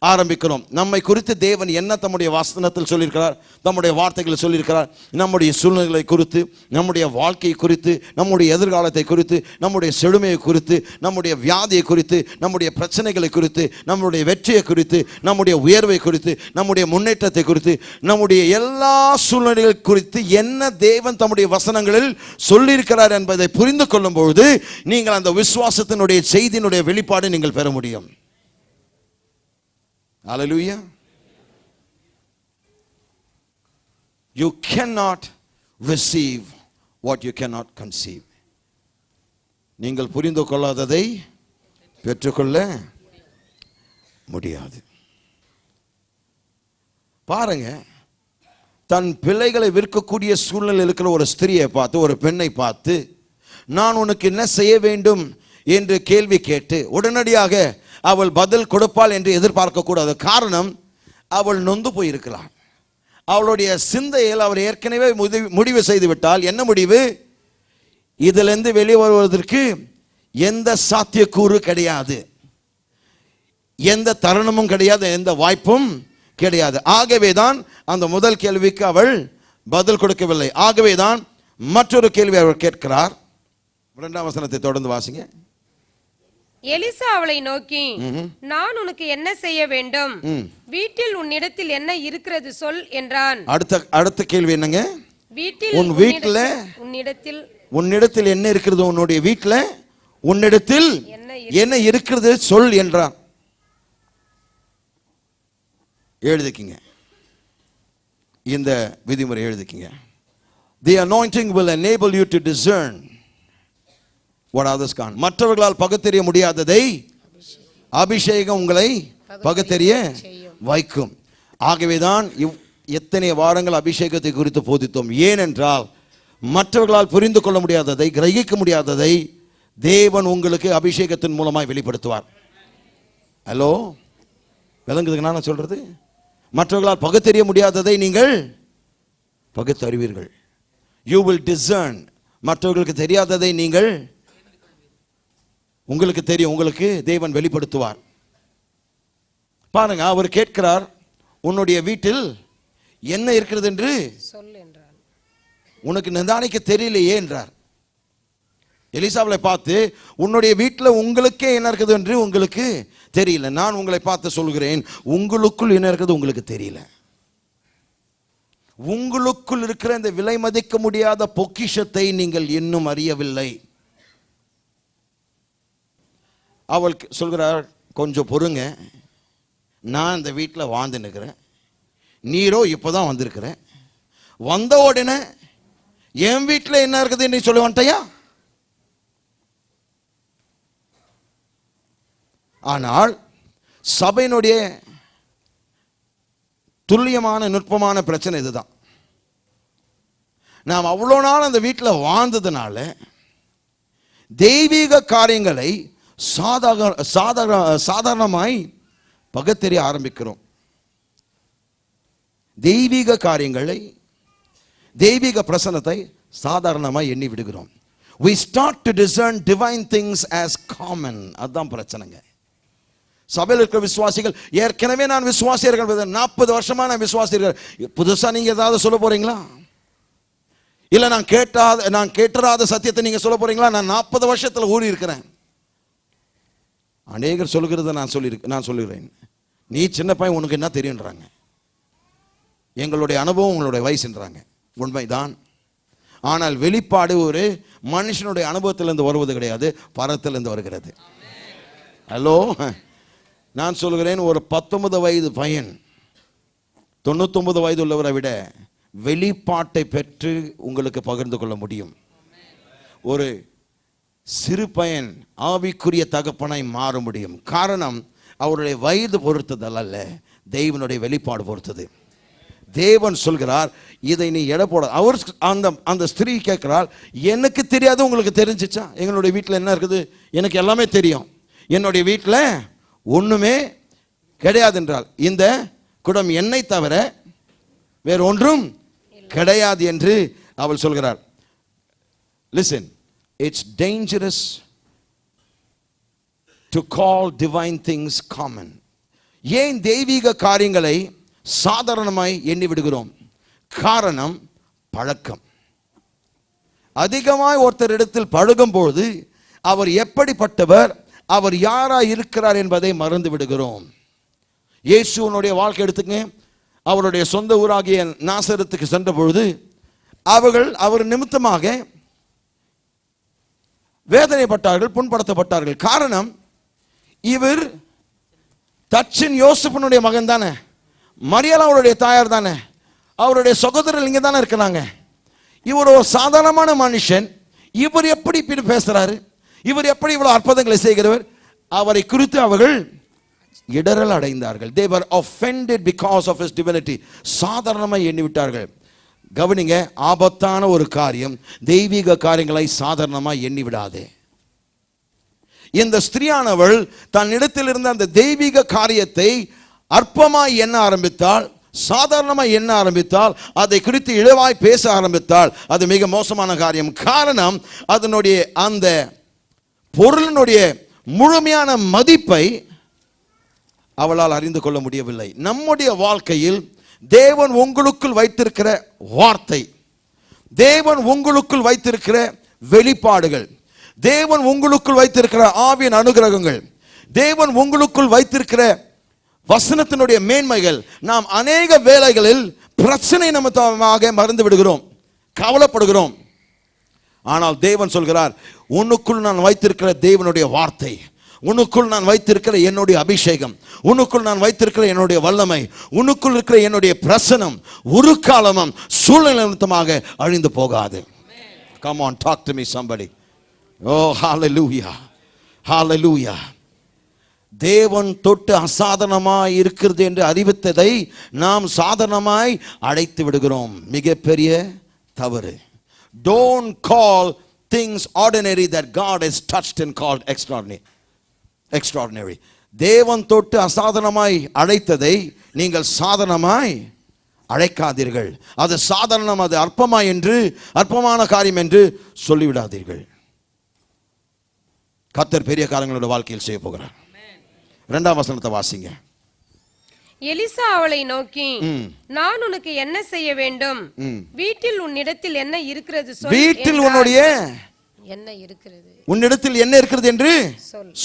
ஆரம்பிக்கிறோம். நம்மை குறித்து தேவன் என்ன தம்முடைய வசனத்தில் சொல்லியிருக்கிறார், நம்முடைய வார்த்தைகளில் சொல்லியிருக்கிறார், நம்முடைய சூழ்நிலைகளை குறித்து, நம்முடைய வாழ்க்கையை குறித்து, நம்முடைய எதிர்காலத்தை குறித்து, நம்முடைய செழுமையை குறித்து, நம்முடைய வியாதியை குறித்து, நம்முடைய பிரச்சனைகளை குறித்து, நம்முடைய வெற்றியை குறித்து, நம்முடைய உயர்வை குறித்து, நம்முடைய முன்னேற்றத்தை குறித்து, நம்முடைய எல்லா சூழ்நிலைகள் குறித்து என்ன தேவன் தம்முடைய வசனங்களில் சொல்லியிருக்கிறார் என்பதை புரிந்து கொள்ளும் பொழுது நீங்கள் அந்த விசுவாசத்தினுடைய செய்தியினுடைய வெளிப்பாடு நீங்கள் பெற முடியும். Hallelujah. You cannot receive what you cannot conceive. நீங்கள் புரிந்து கொள்ளாததை பெற்றுக்கொள்ள முடியாது. பாருங்க, தன் பிள்ளைகளை விற்கக்கூடிய சூழ்நிலை இருக்கிற ஒரு ஸ்திரியை பார்த்து, ஒரு பெண்ணை பார்த்து, நான் உனக்கு என்ன செய்ய வேண்டும் என்று கேள்வி கேட்டு உடனடியாக அவள் பதில் கொடுப்பாள் என்று எதிர்பார்க்க கூடாது. காரணம், அவள் நொந்து போயிருக்கிறாள். அவளுடைய சிந்தையில் அவர் ஏற்கனவே முடிவு செய்து விட்டால். என்ன முடிவு? இதிலிருந்து வெளியே வருவதற்கு எந்த சாத்தியக்கூறு கிடையாது, எந்த தருணமும் கிடையாது, எந்த வாய்ப்பும் கிடையாது. ஆகவேதான் அந்த முதல் கேள்விக்கு அவள் பதில் கொடுக்கவில்லை. ஆகவேதான் மற்றொரு கேள்வி அவர் கேட்கிறார். 2ஆம் வசனத்தை தொடர்ந்து வாசிங்க. எலிசா அவளை நோக்கி, நான் உனக்கு என்ன செய்ய வேண்டும்? வீட்டில் உன்னிடத்தில் என்ன இருக்கிறது சொல் என்றான். அடுத்த கேள்வி என்னங்க? உன்னிடத்தில் என்ன இருக்கிறது? உன்னுடைய வீட்டில் உன்னிடத்தில் என்ன இருக்கிறது சொல் என்றான். எழுதிக்கிங்க, இந்த விதிமுறை எழுதிக்கிங்க. The anointing will enable you to discern what others can't. மற்றவர்களால் பகுத்தறிய முடியாததை அபிஷேகம் உங்களை பகுத்தறிய வைக்கும். ஆகவேதான் எத்தனை வாரங்கள் அபிஷேகத்தை குறித்து போதித்தோம். ஏனென்றால் மற்றவர்களால் புரிந்து கொள்ள முடியாததை, கிரகிக்க முடியாததை தேவன் உங்களுக்கு அபிஷேகத்தின் மூலமாய் வெளிப்படுத்துவார். ஹலோ, விளங்குதுங்க நான் சொல்றது? மற்றவர்களால் பகுத்தறிய முடியாததை நீங்கள் பகுத்தறிவீர்கள். You will discern. மற்றவர்களுக்கு தெரியாததை நீங்கள், உங்களுக்கு தெரியும், உங்களுக்கு தேவன் வெளிப்படுத்துவார். பாருங்க, அவர் கேட்கிறார், உன்னுடைய வீட்டில் என்ன இருக்கிறது என்று சொல் என்றார். உனக்கு நிதானிக்க தெரியலையே என்றார். எலிசாவை பார்த்து, உன்னுடைய வீட்டில் உங்களுக்கே என்ன இருக்குது என்று உங்களுக்கு தெரியல. நான் உங்களை பார்த்து சொல்கிறேன், உங்களுக்குள் என்ன இருக்குது உங்களுக்கு தெரியல. உங்களுக்குள் இருக்கிற இந்த விலை மதிக்க முடியாத பொக்கிஷத்தை நீங்கள் இன்னும் அறியவில்லை. அவள் சொல்கிறார், கொஞ்சம் பொறுங்க, நான் இந்த வீட்டில் வாழ்ந்து நிற்கிறேன், நீரோ இப்போதான் வந்திருக்கிற, வந்த உடனே என் வீட்டில் என்ன இருக்குது என்று சொல்ல வந்துட்டையா? ஆனால் சபையினுடைய துல்லியமான நுட்பமான பிரச்சனை இதுதான். நாம் அவ்வளோ நாள் அந்த வீட்டில் வாழ்ந்ததுனால தெய்வீக காரியங்களை சாதாரணமாய் பகுத்தறிய ஆரம்பிக்கிறோம். தெய்வீக காரியங்களை, தெய்வீக பிரசன்னத்தை சாதாரணமாய் எண்ணி விடுகிறோம். We start to discern divine things as common. அதுதான் பிரச்சனைங்க. சபையில் இருக்கிற விசுவாசிகள், ஏற்கனவே நான் விசுவாசியர்கள், 40 வருஷமா நான் விசுவாசியர்கள், புதுசா நீங்க ஏதாவது சொல்ல போறீங்களா? இல்ல நான் கேட்டறாத சத்தியத்தை நீங்க சொல்ல போறீங்களா? நான் 40 வருஷத்துல ஊறி இருக்கிறேன். அநேகர் சொல்லுகிறத நான் சொல்லுகிறேன். நீ சின்ன பையன், உனக்கு என்ன தெரியுன்றாங்க. எங்களுடைய அனுபவம் உங்களுடைய வயசுன்றாங்க. உண்மைதான். ஆனால் வெளிப்பாடு ஒரு மனுஷனுடைய அனுபவத்திலிருந்து வருவது கிடையாது, பரத்திலிருந்து வருகிறது. ஹலோ, நான் சொல்கிறேன், ஒரு 19 வயது பையன் 99 வயது உள்ளவரை விட வெளிப்பாட்டை பெற்று உங்களுக்கு பகிர்ந்து கொள்ள முடியும். ஒரு சிறு பையன் ஆவிக்குரிய தகப்பனாய் மாற முடியும். காரணம் அவருடைய வயது பொறுத்ததல்ல, தேவனுடைய வெளிப்பாடு பொறுத்தது. தேவன் சொல்கிறார், இதை நீ எடை போட. அவர் அந்த ஸ்திரீ கேட்கிறாள், எனக்கு தெரியாது உங்களுக்கு தெரிஞ்சிச்சா? எங்களுடைய வீட்டில் என்ன இருக்குது? எனக்கு எல்லாமே தெரியும். என்னுடைய வீட்டில் ஒண்ணுமே கிடையாது என்றால், இந்த குடம் என்னை தவிர வேறு ஒன்றும் கிடையாது என்று அவள் சொல்கிறார். Listen, it's dangerous to call divine things common. ஏன் தெய்வீக காரியங்களை சாதாரணமாய் எண்ணி விடுகிறோம்? காரணம் பழக்கம். அதிகமாய் ஒருத்தரிடத்தில் பழகும்போது அவர் எப்படிப்பட்டவர், அவர் யாரா இருக்கிறார் என்பதை மறந்து விடுகிறோம். இயேசுவினுடைய வாழ்க்கை எடுத்துங்க. அவருடைய சொந்த ஊராகிய நாசரத்துக்கு சென்ற பொழுது அவர் நிமித்தமாக வேதனைப்பட்டார்கள், புண்படுத்தப்பட்டார்கள். காரணம், இவர் தச்சின் யோசேப்பினுடைய மகன் தானே, மரியாள் அவருடைய தாயார் தானே, அவருடைய சகோதரர் இங்கே தானே இருக்கிறாங்க. இவர் ஒரு சாதாரணமான மனுஷன், இவர் எப்படி பேசுறாரு, இவர் எப்படி இவ்வளவு அற்புதங்களை செய்கிறவர், அவரை குறித்து அவர்கள் இடரல் அடைந்தார்கள். They were offended because of his divinity. சாதாரணமாக எண்ணிவிட்டார்கள். கவனிங்க, ஆபத்தான ஒரு காரியம், தெய்வீக காரியங்களை சாதாரணமாக எண்ணி விடாதே. இந்த ஸ்திரியானவள் தன்னிடத்தில் இருந்த அந்த தெய்வீக காரியத்தை அற்பமாய் எண்ண ஆரம்பித்தால், சாதாரணமாக எண்ண ஆரம்பித்தால், அதை குறித்து இழிவாய் பேச ஆரம்பித்தால், அது மிக மோசமான காரியம். காரணம், அதனுடைய அந்த பொருளினுடைய முழுமையான மதிப்பை அவளால் அறிந்து கொள்ள முடியவில்லை. நம்முடைய வாழ்க்கையில் தேவன் உங்களுக்குள் வைத்திருக்கிற வார்த்தை, தேவன் உங்களுக்குள் வைத்திருக்கிற வெளிப்பாடுகள், தேவன் உங்களுக்குள் வைத்திருக்கிற ஆவியின் அனுகிரகங்கள், தேவன் உங்களுக்குள் வைத்திருக்கிற வசனத்தினுடைய மேன்மைகள், நாம் அநேக வேளைகளில் பிரச்சனை நிமித்தமாக மறந்து விடுகிறோம், கவலைப்படுகிறோம். ஆனால் தேவன் சொல்கிறார், உன்னுக்குள் நான் வைத்திருக்கிற தேவனுடைய வார்த்தை, உனக்குள் நான் வைத்திருக்கிற என்னுடைய அபிஷேகம், உனக்குள் நான் வைத்திருக்கிற என்னுடைய வல்லமை, உனக்குள் இருக்கிற என்னுடைய பிரசனம் ஒரு காலமும் சூழ்நிலை நிமித்தமாக அழிந்து போகாது. Come on, talk to me somebody. Oh, hallelujah, hallelujah. தேவன் தொட்டு அசாதாரணமாய் இருக்கிறது என்று அறிவித்ததை நாம் சாதாரணமாய் அழைத்து விடுகிறோம். மிகப்பெரிய தவறு. Don't call things ordinary that God has touched and called extraordinary. தேவன் தொட்டு அசாதாரணமாய் அழைத்ததை நீங்கள் சாதாரணமாய் அழைக்காதீர்கள். அது சாதாரணம், அது அற்பமான காரியம் என்று சொல்லிவிடாதீர்கள். கர்த்தர் பெரிய காரியங்களோட வாழ்க்கையில் செய்ய போகிறார். 2ஆம் வசனத்தை வாசிங்க. எலிசா அவளை நோக்கி, நான் உனக்கு என்ன செய்ய வேண்டும்? வீட்டில் உன்னிடத்தில் என்ன இருக்கிறது சொல். வீட்டில் உன்னுடைய என்ன இருக்கிறது, உன்னிடத்தில் என்ன இருக்கிறது என்று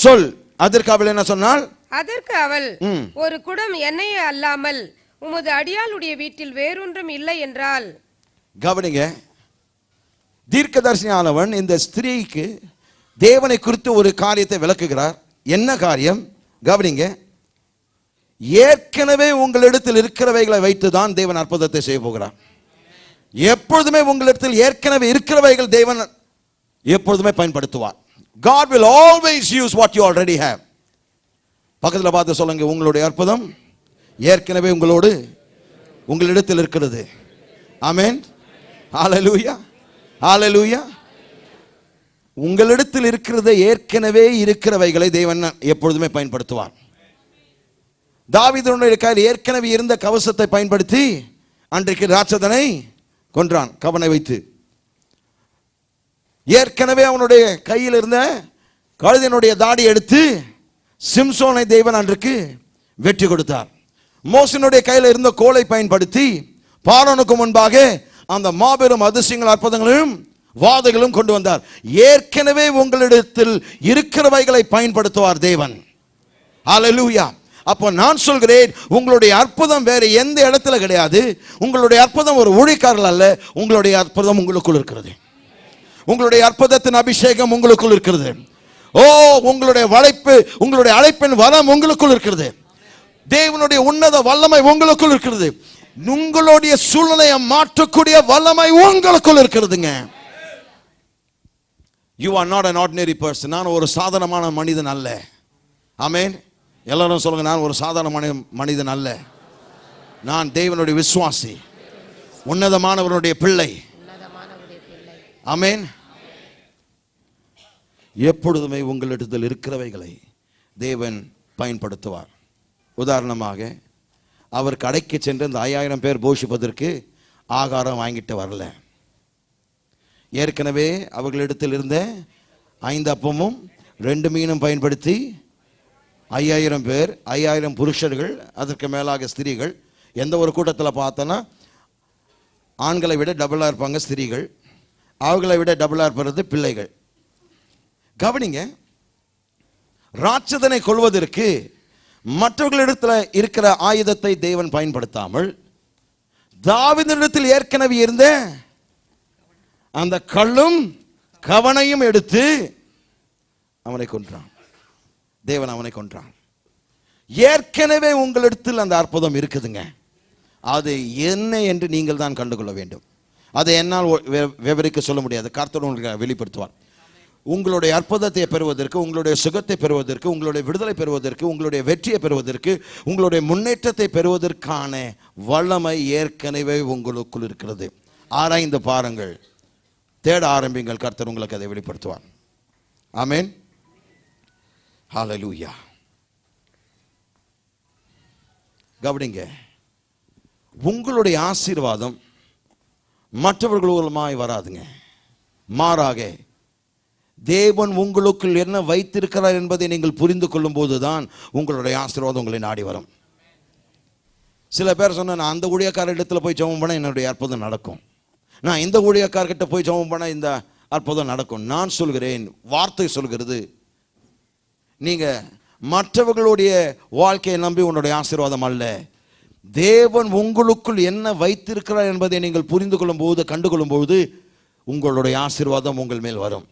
சொல். அதற்கு அவள் என்ன சொன்னாள்? அதற்கு அவள், ஒரு குடம் எண்ணெயை அல்லாமல் உமது அடியாளுடைய வீட்டில் வேறொன்றும் இல்லை என்றாள். கவனிங்க, தீர்க்கதரிசியானவன் இந்த ஸ்திரீக்கு தேவனை குறித்து ஒரு காரியத்தை விளக்குகிறார். என்ன காரியம்? கவனிங்க, ஏற்கனவே உங்களிடத்தில் இருக்கிறவைகளை வைத்துதான் தேவன் அற்புதத்தை செய்ய போகிறார். எப்பொழுதுமே உங்களிடத்தில் ஏற்கனவே இருக்கிறவைகள் தேவன் எப்பொழுதுமே பயன்படுத்துவார். God will always use what you already have. பக்கத்துல பார்த்து சொல்லுங்க, உங்களுடைய அற்புதம் ஏற்கனவே உங்களிடத்தில் இருக்கிறது. ஆமென், ஹalleluya, ஹalleluya. உங்களிடத்தில் இருக்கிறது ஏற்கனவே இருக்கிறவைகளை தேவன் எப்பொழுதுமே பயன்படுத்துவார். தாவீதுடைய கையில் ஏற்கனவே இருந்த கவசத்தை பயன்படுத்தி அன்றைக்கு ராட்சதனை கொன்றான் கவனை வைத்து. ஏற்கனவே அவனுடைய கையில் இருந்த கழுதையினுடைய தாடி எடுத்து சிம்சோனை தேவன் அன்றைக்கு வெற்றி கொடுத்தார். மோசனுடைய கையில் இருந்த கோலை பயன்படுத்தி பார்வோனுக்கு முன்பாக அந்த மாபெரும் அதிசயங்கள் அற்புதங்களையும் வாதைகளும் கொண்டு வந்தார். ஏற்கனவே உங்களிடத்தில் இருக்கிறவைகளை பயன்படுத்துவார் தேவன். ஹல்லேலூயா. அப்போ நான் சொல்கிறேன், உங்களுடைய அற்புதம் வேற எந்த இடத்துல கிடையாது. உங்களுடைய அற்புதம் ஒரு ஊழியக்காரர்கள் அல்ல, உங்களுடைய அற்புதம் உங்களுக்குள் இருக்கிறது. உங்களுடைய அற்புதத்தின் அபிஷேகம் உங்களுக்குள் இருக்கிறது. ஓ, உங்களுடைய உங்களுடைய அழைப்பின் வரம் உங்களுக்குள் இருக்கிறது. தேவனுடைய உன்னத வல்லமை உங்களுக்குள் இருக்கிறது. உங்களுடைய சூழ்நிலையை மாற்றக்கூடிய வல்லமை உங்களுக்குள் இருக்கிறதுங்க. You are not an ordinary person. நான் ஒரு சாதாரணமான மனிதன் அல்ல. ஆமென். எல்லாரும் சொல்லுங்க, நான் ஒரு சாதாரணமான மனிதன் அல்ல. நான் தேவனுடைய விசுவாசி, உன்னதமானவருடைய பிள்ளை. ஆமென். எப்பொழுதுமே உங்களிடத்தில் இருக்கிறவைகளை தேவன் பயன்படுத்துவார். உதாரணமாக, அவர் கடைக்கு சென்று இந்த 5000 பேர் போஷிப்பதற்கு ஆகாரம் வாங்கிட்டு வரல. ஏற்கனவே அவர்களிடத்தில் இருந்த 5 அப்பமும் 2 மீனும் பயன்படுத்தி 5000 பேர், 5000 புருஷர்கள், அதற்கு மேலாக ஸ்திரீகள். எந்த ஒரு கூட்டத்தில் பார்த்தோன்னா ஆண்களை விட டபுளாக இருப்பாங்க ஸ்திரீகள், அவர்களை விட டபுளாக இருப்பது பிள்ளைகள். கவனிங்க, ராட்சதனை கொள்வதற்கு மற்றவர்களிடத்தில் இருக்கிற ஆயுதத்தை தேவன் பயன்படுத்தாமல் தாவீதினிடத்தில் ஏற்கனவே இருந்த அந்த கல்லும் கவனையும் எடுத்து அவனை கொன்றான். தேவன் அவனை கொன்றான். ஏற்கனவே உங்களிடத்தில் அந்த அற்புதம் இருக்குதுங்க. அது என்ன என்று நீங்கள் தான் கண்டுகொள்ள வேண்டும். அதை என்னால் விவரிக்க சொல்ல முடியாது. கர்த்தர் உங்களுக்கு வெளிப்படுத்துவார். உங்களுடைய அற்புதத்தை பெறுவதற்கு, உங்களுடைய சுகத்தை பெறுவதற்கு, உங்களுடைய விடுதலை பெறுவதற்கு, உங்களுடைய வெற்றியை பெறுவதற்கு, உங்களுடைய முன்னேற்றத்தை பெறுவதற்கான வல்லமை ஏற்கனவே உங்களுக்குள் இருக்கிறது. ஆராய்ந்து பாருங்கள், தேட ஆரம்பிங்கள். கர்த்தர் உங்களுக்கு அதை வெளிப்படுத்துவார். ஆமென். ஹல்லேலூயா. கவனிங்க, உங்களுடைய ஆசீர்வாதம் மற்றவர்கள் மூலமாய் வராதுங்க. மாறாக தேவன் உங்களுக்குள் என்ன வைத்திருக்கிறார் என்பதை நீங்கள் புரிந்து கொள்ளும் போதுதான் உங்களுடைய ஆசீர்வாதம் உங்களை நாடி வரும். சில பேர் சொன்ன, நான் அந்த ஊழியக்கார இடத்துல போய் ஜெபம் பண்ண என்னுடைய அற்புதம் நடக்கும், நான் இந்த ஊழியக்காரர்கிட்ட போய் ஜெபம் பண்ண இந்த அற்புதம் நடக்கும். நான் சொல்கிறேன், வார்த்தை சொல்கிறது, நீங்க மற்றவர்களுடைய வாழ்க்கையை நம்பி உன்னுடைய ஆசீர்வாதம் அல்ல, தேவன் உங்களுக்குள் என்ன வைத்திருக்கிறார் என்பதை நீங்கள் புரிந்து கொள்ளும் போது, கண்டுகொள்ளும் போது உங்களுடைய ஆசீர்வாதம் உங்கள் மேல் வரும்.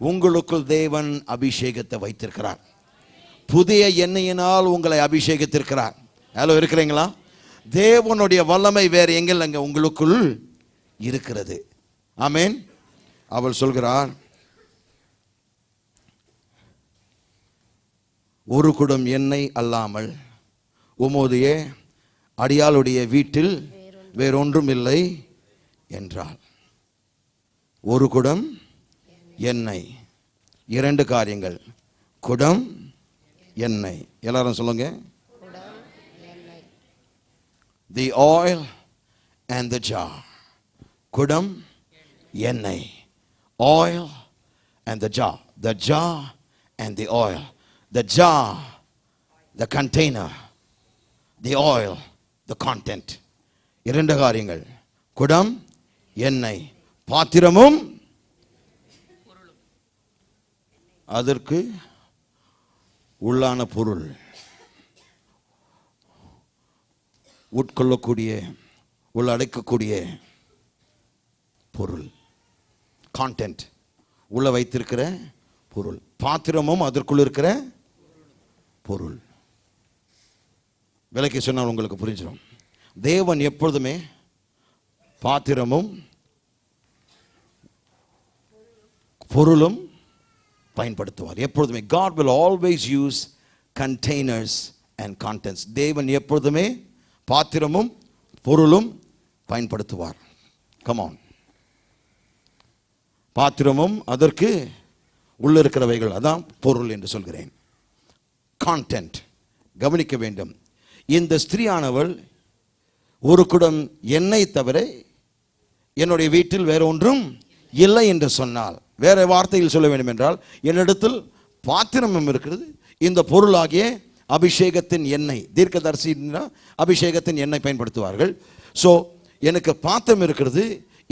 உங்களுக்குள் தேவன் அபிஷேகத்தை வைத்திருக்கிறார். புதிய எண்ணெயினால் உங்களை அபிஷேகித்திருக்கிறார். ஹலோ, இருக்கிறீங்களா? தேவனுடைய வல்லமை வேறு எங்கள் அங்கே உங்களுக்குள் இருக்கிறது. ஆமென். அவள் சொல்கிறார், ஒரு குடம் எண்ணெய் அல்லாமல் உமோதிய அடியாளுடைய வீட்டில் வேறொன்றும் இல்லை என்றாள். ஒரு குடம் எண்ணெய். 2 காரியங்கள், குடம் எண்ணெய். எல்லாரும் சொல்லுங்க, the oil and the jar. குடம் எண்ணெய், oil and the jar. The jar and the oil. The jar, the container, the oil, the content. 2 காரியங்கள், குடம் எண்ணெய், பாத்திரமும் அதற்கு உள்ளான பொருள், உட்கொள்ளக்கூடிய, உள்ளடக்கக்கூடிய பொருள், கான்டென்ட், உள்ள வைத்திருக்கிற பொருள். பாத்திரமும் அதற்குள்ள இருக்கிற பொருள். விலைக்கு சொன்னால் உங்களுக்கு புரிஞ்சிடும். தேவன் எப்பொழுதுமே பாத்திரமும் பொருளும் பயன்படுத்துவார். எப்பொழுதுமே God will always use containers and contents. தேவன் எப்பொழுதுமே பாத்திரமும் பொருளும் பயன்படுத்துவார். Come on. பாத்திரமும் அதற்கு உள்ள இருக்கிறவைகள், அதான் பொருள் என்று சொல்கிறேன். கான்டென்ட். கவனிக்க வேண்டும், இந்த ஸ்திரீயானவள் ஒரு குடம் எண்ணெய் தவிர என்னுடைய வீட்டில் வேற ஒன்றும் இல்லை என்று சொன்னால், வேற வார்த்தையில் சொல்ல வேண்டும் என்றால், என்னிடத்தில் பாத்திரமும் இருக்கிறது, இந்த பொருளாகிய அபிஷேகத்தின் எண்ணெய், தீர்க்கதரிசினா அபிஷேகத்தின் எண்ணெய் பயன்படுத்துவார்கள். ஸோ எனக்கு பாத்திரம் இருக்கிறது,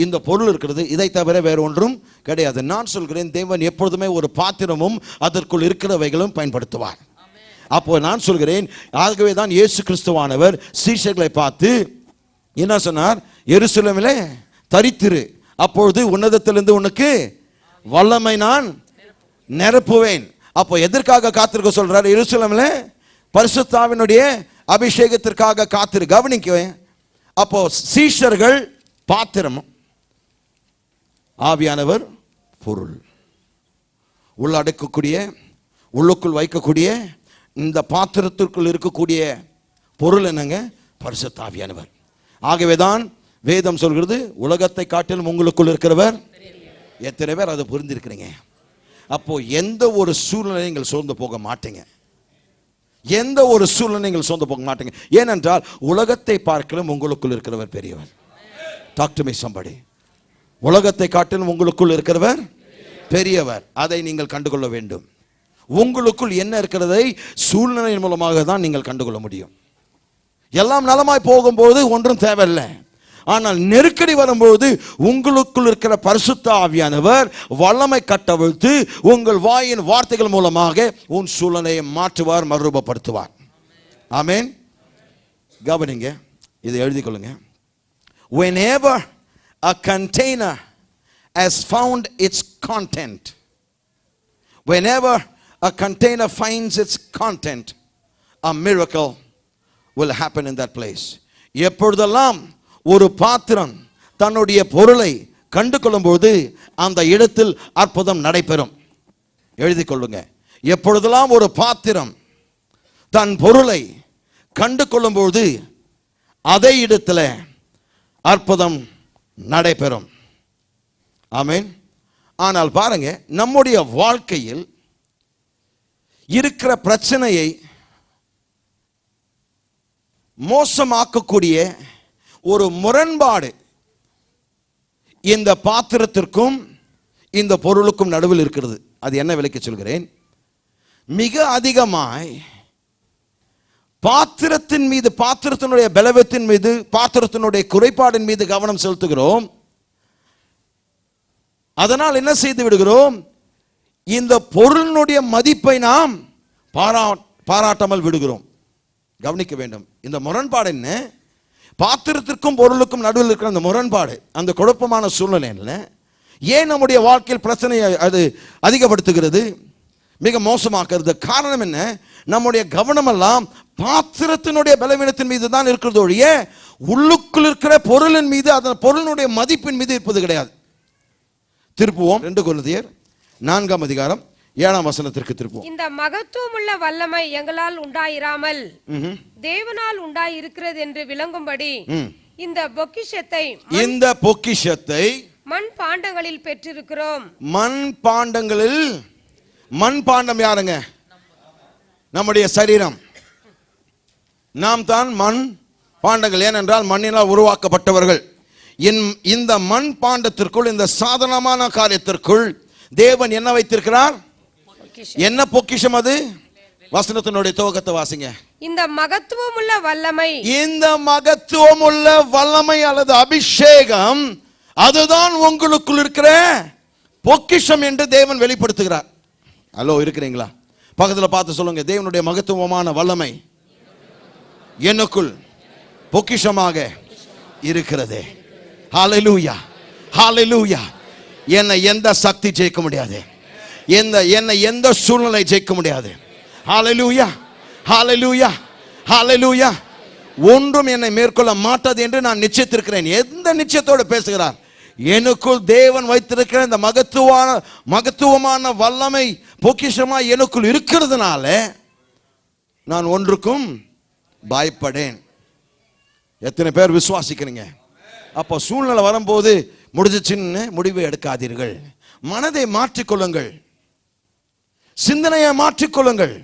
இந்த பொருள் இருக்கிறது, இதை தவிர வேறு ஒன்றும் கிடையாது. நான் சொல்கிறேன், தேவன் எப்பொழுதுமே ஒரு பாத்திரமும் அதற்குள் இருக்கிறவைகளும் பயன்படுத்துவார். அப்போ நான் சொல்கிறேன், ஆகவே தான் இயேசு கிறிஸ்துவானவர் சீஷர்களை பார்த்து என்ன சொன்னார்? எருசலேமிலே தரித்திரு, அப்பொழுது உன்னதத்திலிருந்து உனக்கு வல்லமை நான் நிரப்புவேன். அப்போ எதற்காக காத்திருக்க சொல்றார்? எருசலேமிலே பரிசுத்த ஆவியினுடைய அபிஷேகத்திற்காக காத்திரு. கவனிக்க, அப்போ சீஷர்கள் பாத்திரம், ஆவியானவர் பொருள். உள்ளடக்கக்கூடிய, உள்ளுக்குள் வைக்கக்கூடிய இந்த பாத்திரத்திற்குள் இருக்கக்கூடிய பொருள் என்னங்க? பரிசுத்த ஆவியானவர். ஆகவேதான் வேதம் சொல்கிறது, உலகத்தை காட்டிலும் உங்களுக்குள் இருக்கிறவர். எத்தனை பேர் அதை புரிந்திருக்கிறீங்க? அப்போ எந்த ஒரு சூழ்நிலை நீங்கள் சோர்ந்து போக மாட்டீங்க. எந்த ஒரு சூழ்நிலை நீங்கள் சோர்ந்து போக மாட்டீங்க. ஏனென்றால் உலகத்தை பார்க்கலும் உங்களுக்குள் இருக்கிறவர் பெரியவர். Talk to me somebody. உலகத்தை காட்டிலும் உங்களுக்குள் இருக்கிறவர் பெரியவர். அதை நீங்கள் கண்டுகொள்ள வேண்டும். உங்களுக்குள் என்ன இருக்கிறதை சூழ்நிலையின் மூலமாக தான் நீங்கள் கண்டுகொள்ள முடியும். எல்லாம் நலமாய் போகும்போது ஒன்றும் தேவையில்லை. ஆனால் நெருக்கடி வரும்போது உங்களுக்குள் இருக்கிற பரிசுத்த ஆவியானவர் வல்லமை கட்டவிழ்த்து உங்கள் வாயின் வார்த்தைகள் மூலமாக உன் சூழ்நிலையை மாற்றுவார், மறுரூபப்படுத்துவார். ஆமென். கவனிங்க, இதை எழுதிக் கொள்ளுங்க. Whenever a container has found its content, whenever a container finds its content, a miracle will happen in that place. எப்பொழுதெல்லாம் ஒரு பாத்திரம் தன்னுடைய பொருளை கண்டு கொள்ளும்போது அந்த இடத்தில் அற்புதம் நடைபெறும். எழுதிக் கொள்ளுங்க. எப்பொழுதெல்லாம் ஒரு பாத்திரம் தன் பொருளை கண்டு கொள்ளும்போது அதே இடத்துல அற்புதம் நடைபெறும். ஆமென். ஆனால் பாருங்க, நம்முடைய வாழ்க்கையில் இருக்கிற பிரச்சனையை மோசமாக்கக்கூடிய ஒரு முரண்பாடு இந்த பாத்திரத்திற்கும் இந்த பொருளுக்கும் நடுவில் இருக்கிறது. அது என்ன விளக்கி சொல்கிறேன்? மிக அதிகமாய் பாத்திரத்தின் மீது, பாத்திரத்தினுடைய பலவீனத்தின் மீது, பாத்திரத்தினுடைய குறைபாடின் மீது கவனம் செலுத்துகிறோம். அதனால் என்ன செய்து விடுகிறோம்? இந்த பொருளினுடைய மதிப்பை நாம் பாராட்டாமல் விடுகிறோம். கவனிக்க வேண்டும். இந்த முரண்பாடு என்ன? பாத்திரத்திற்கும் பொருளுக்கும் நடுவில் இருக்கிற அந்த முரண்பாடு, அந்த குழப்பமான சூழ்நிலையில் ஏன் நம்முடைய வாழ்க்கையில் பிரச்சனையை அது அதிகப்படுத்துகிறது, மிக மோசமாக்குறது? காரணம் என்ன? நம்முடைய கவனமெல்லாம் பாத்திரத்தினுடைய பலவீனத்தின் மீது தான் இருக்கிறது ஒழிய உள்ளுக்குள் இருக்கிற பொருளின் மீது, அதன் பொருளினுடைய மதிப்பின் மீது இருப்பது கிடையாது. திருப்புவோம் 2 கொரிந்தியர் 4ஆம் அதிகாரம் 7ஆம் வசனத்திற்கு திருப்புவோம். இந்த மகத்துவமுள்ள வல்லமை எங்களால் உண்டாயிராமல் தேவனால் உண்டாயிருக்கிறது என்று விளங்கும்படி இந்த பொக்கிஷத்தை மண் பாண்டங்களில் பெற்றிருக்கிறோம். மண் பாண்டங்களில், மண் பாண்டம் யாருங்க? நம்முடைய சரீரம். நாம் தான் மண் பாண்டங்கள். ஏனென்றால் மண்ணினால் உருவாக்கப்பட்டவர்கள். இந்த மண் பாண்டத்திற்குள், இந்த சாதாரணமான காரியத்திற்குள் தேவன் என்ன வைத்திருக்கிறார்? என்ன பொக்கிஷம் அது? வசனத்தினுடைய துவக்கத்தை வாசிங்க. இந்த மகத்துவமுள்ள வல்லமை, இந்த மகத்துவமுள்ள வல்லமை அல்லது அபிஷேகம், அதுதான் உங்களுக்குள் இருக்கிற பொக்கிஷம் என்று தேவன் வெளிப்படுத்துகிறார். ஹலோ, இருக்கிறீங்களா? பக்கத்தில் பார்த்து சொல்லுங்க, தேவனுடைய மகத்துவமான வல்லமை எனக்குள் பொக்கிஷமாக இருக்கிறது. ஹல்லேலூயா, ஹல்லேலூயா. என்னை எந்த சக்தி ஜெயிக்க முடியாது, என்னை எந்த சூழ்நிலை ஜெயிக்க முடியாது. ஹல்லேலூயா, ஹல்லேலூயா, ஹல்லேலூயா. ஒன்றும் என்னை மேற்கொள்ள மாட்டாது என்று நான் நிச்சயித்திருக்கிறேன். எந்த நிச்சயத்தோடு பேசுகிறார்? எனக்குள் தேவன் வைத்திருக்கிற இந்த மகத்துவமான வல்லமை பொக்கிஷமாய் எனக்குள் இருக்கிறதுனால நான் ஒன்றுக்கும் பயப்படேன். எத்தனை பேர் விசுவாசிக்கிறீங்க? அப்போ சூழ்நிலை வரும்போது முடிஞ்சிச்சின்னு முடிவை எடுக்காதீர்கள். மனதை மாற்றிக்கொள்ளுங்கள், சிந்தனையை மாற்றிக்கொள்ளுங்கள்.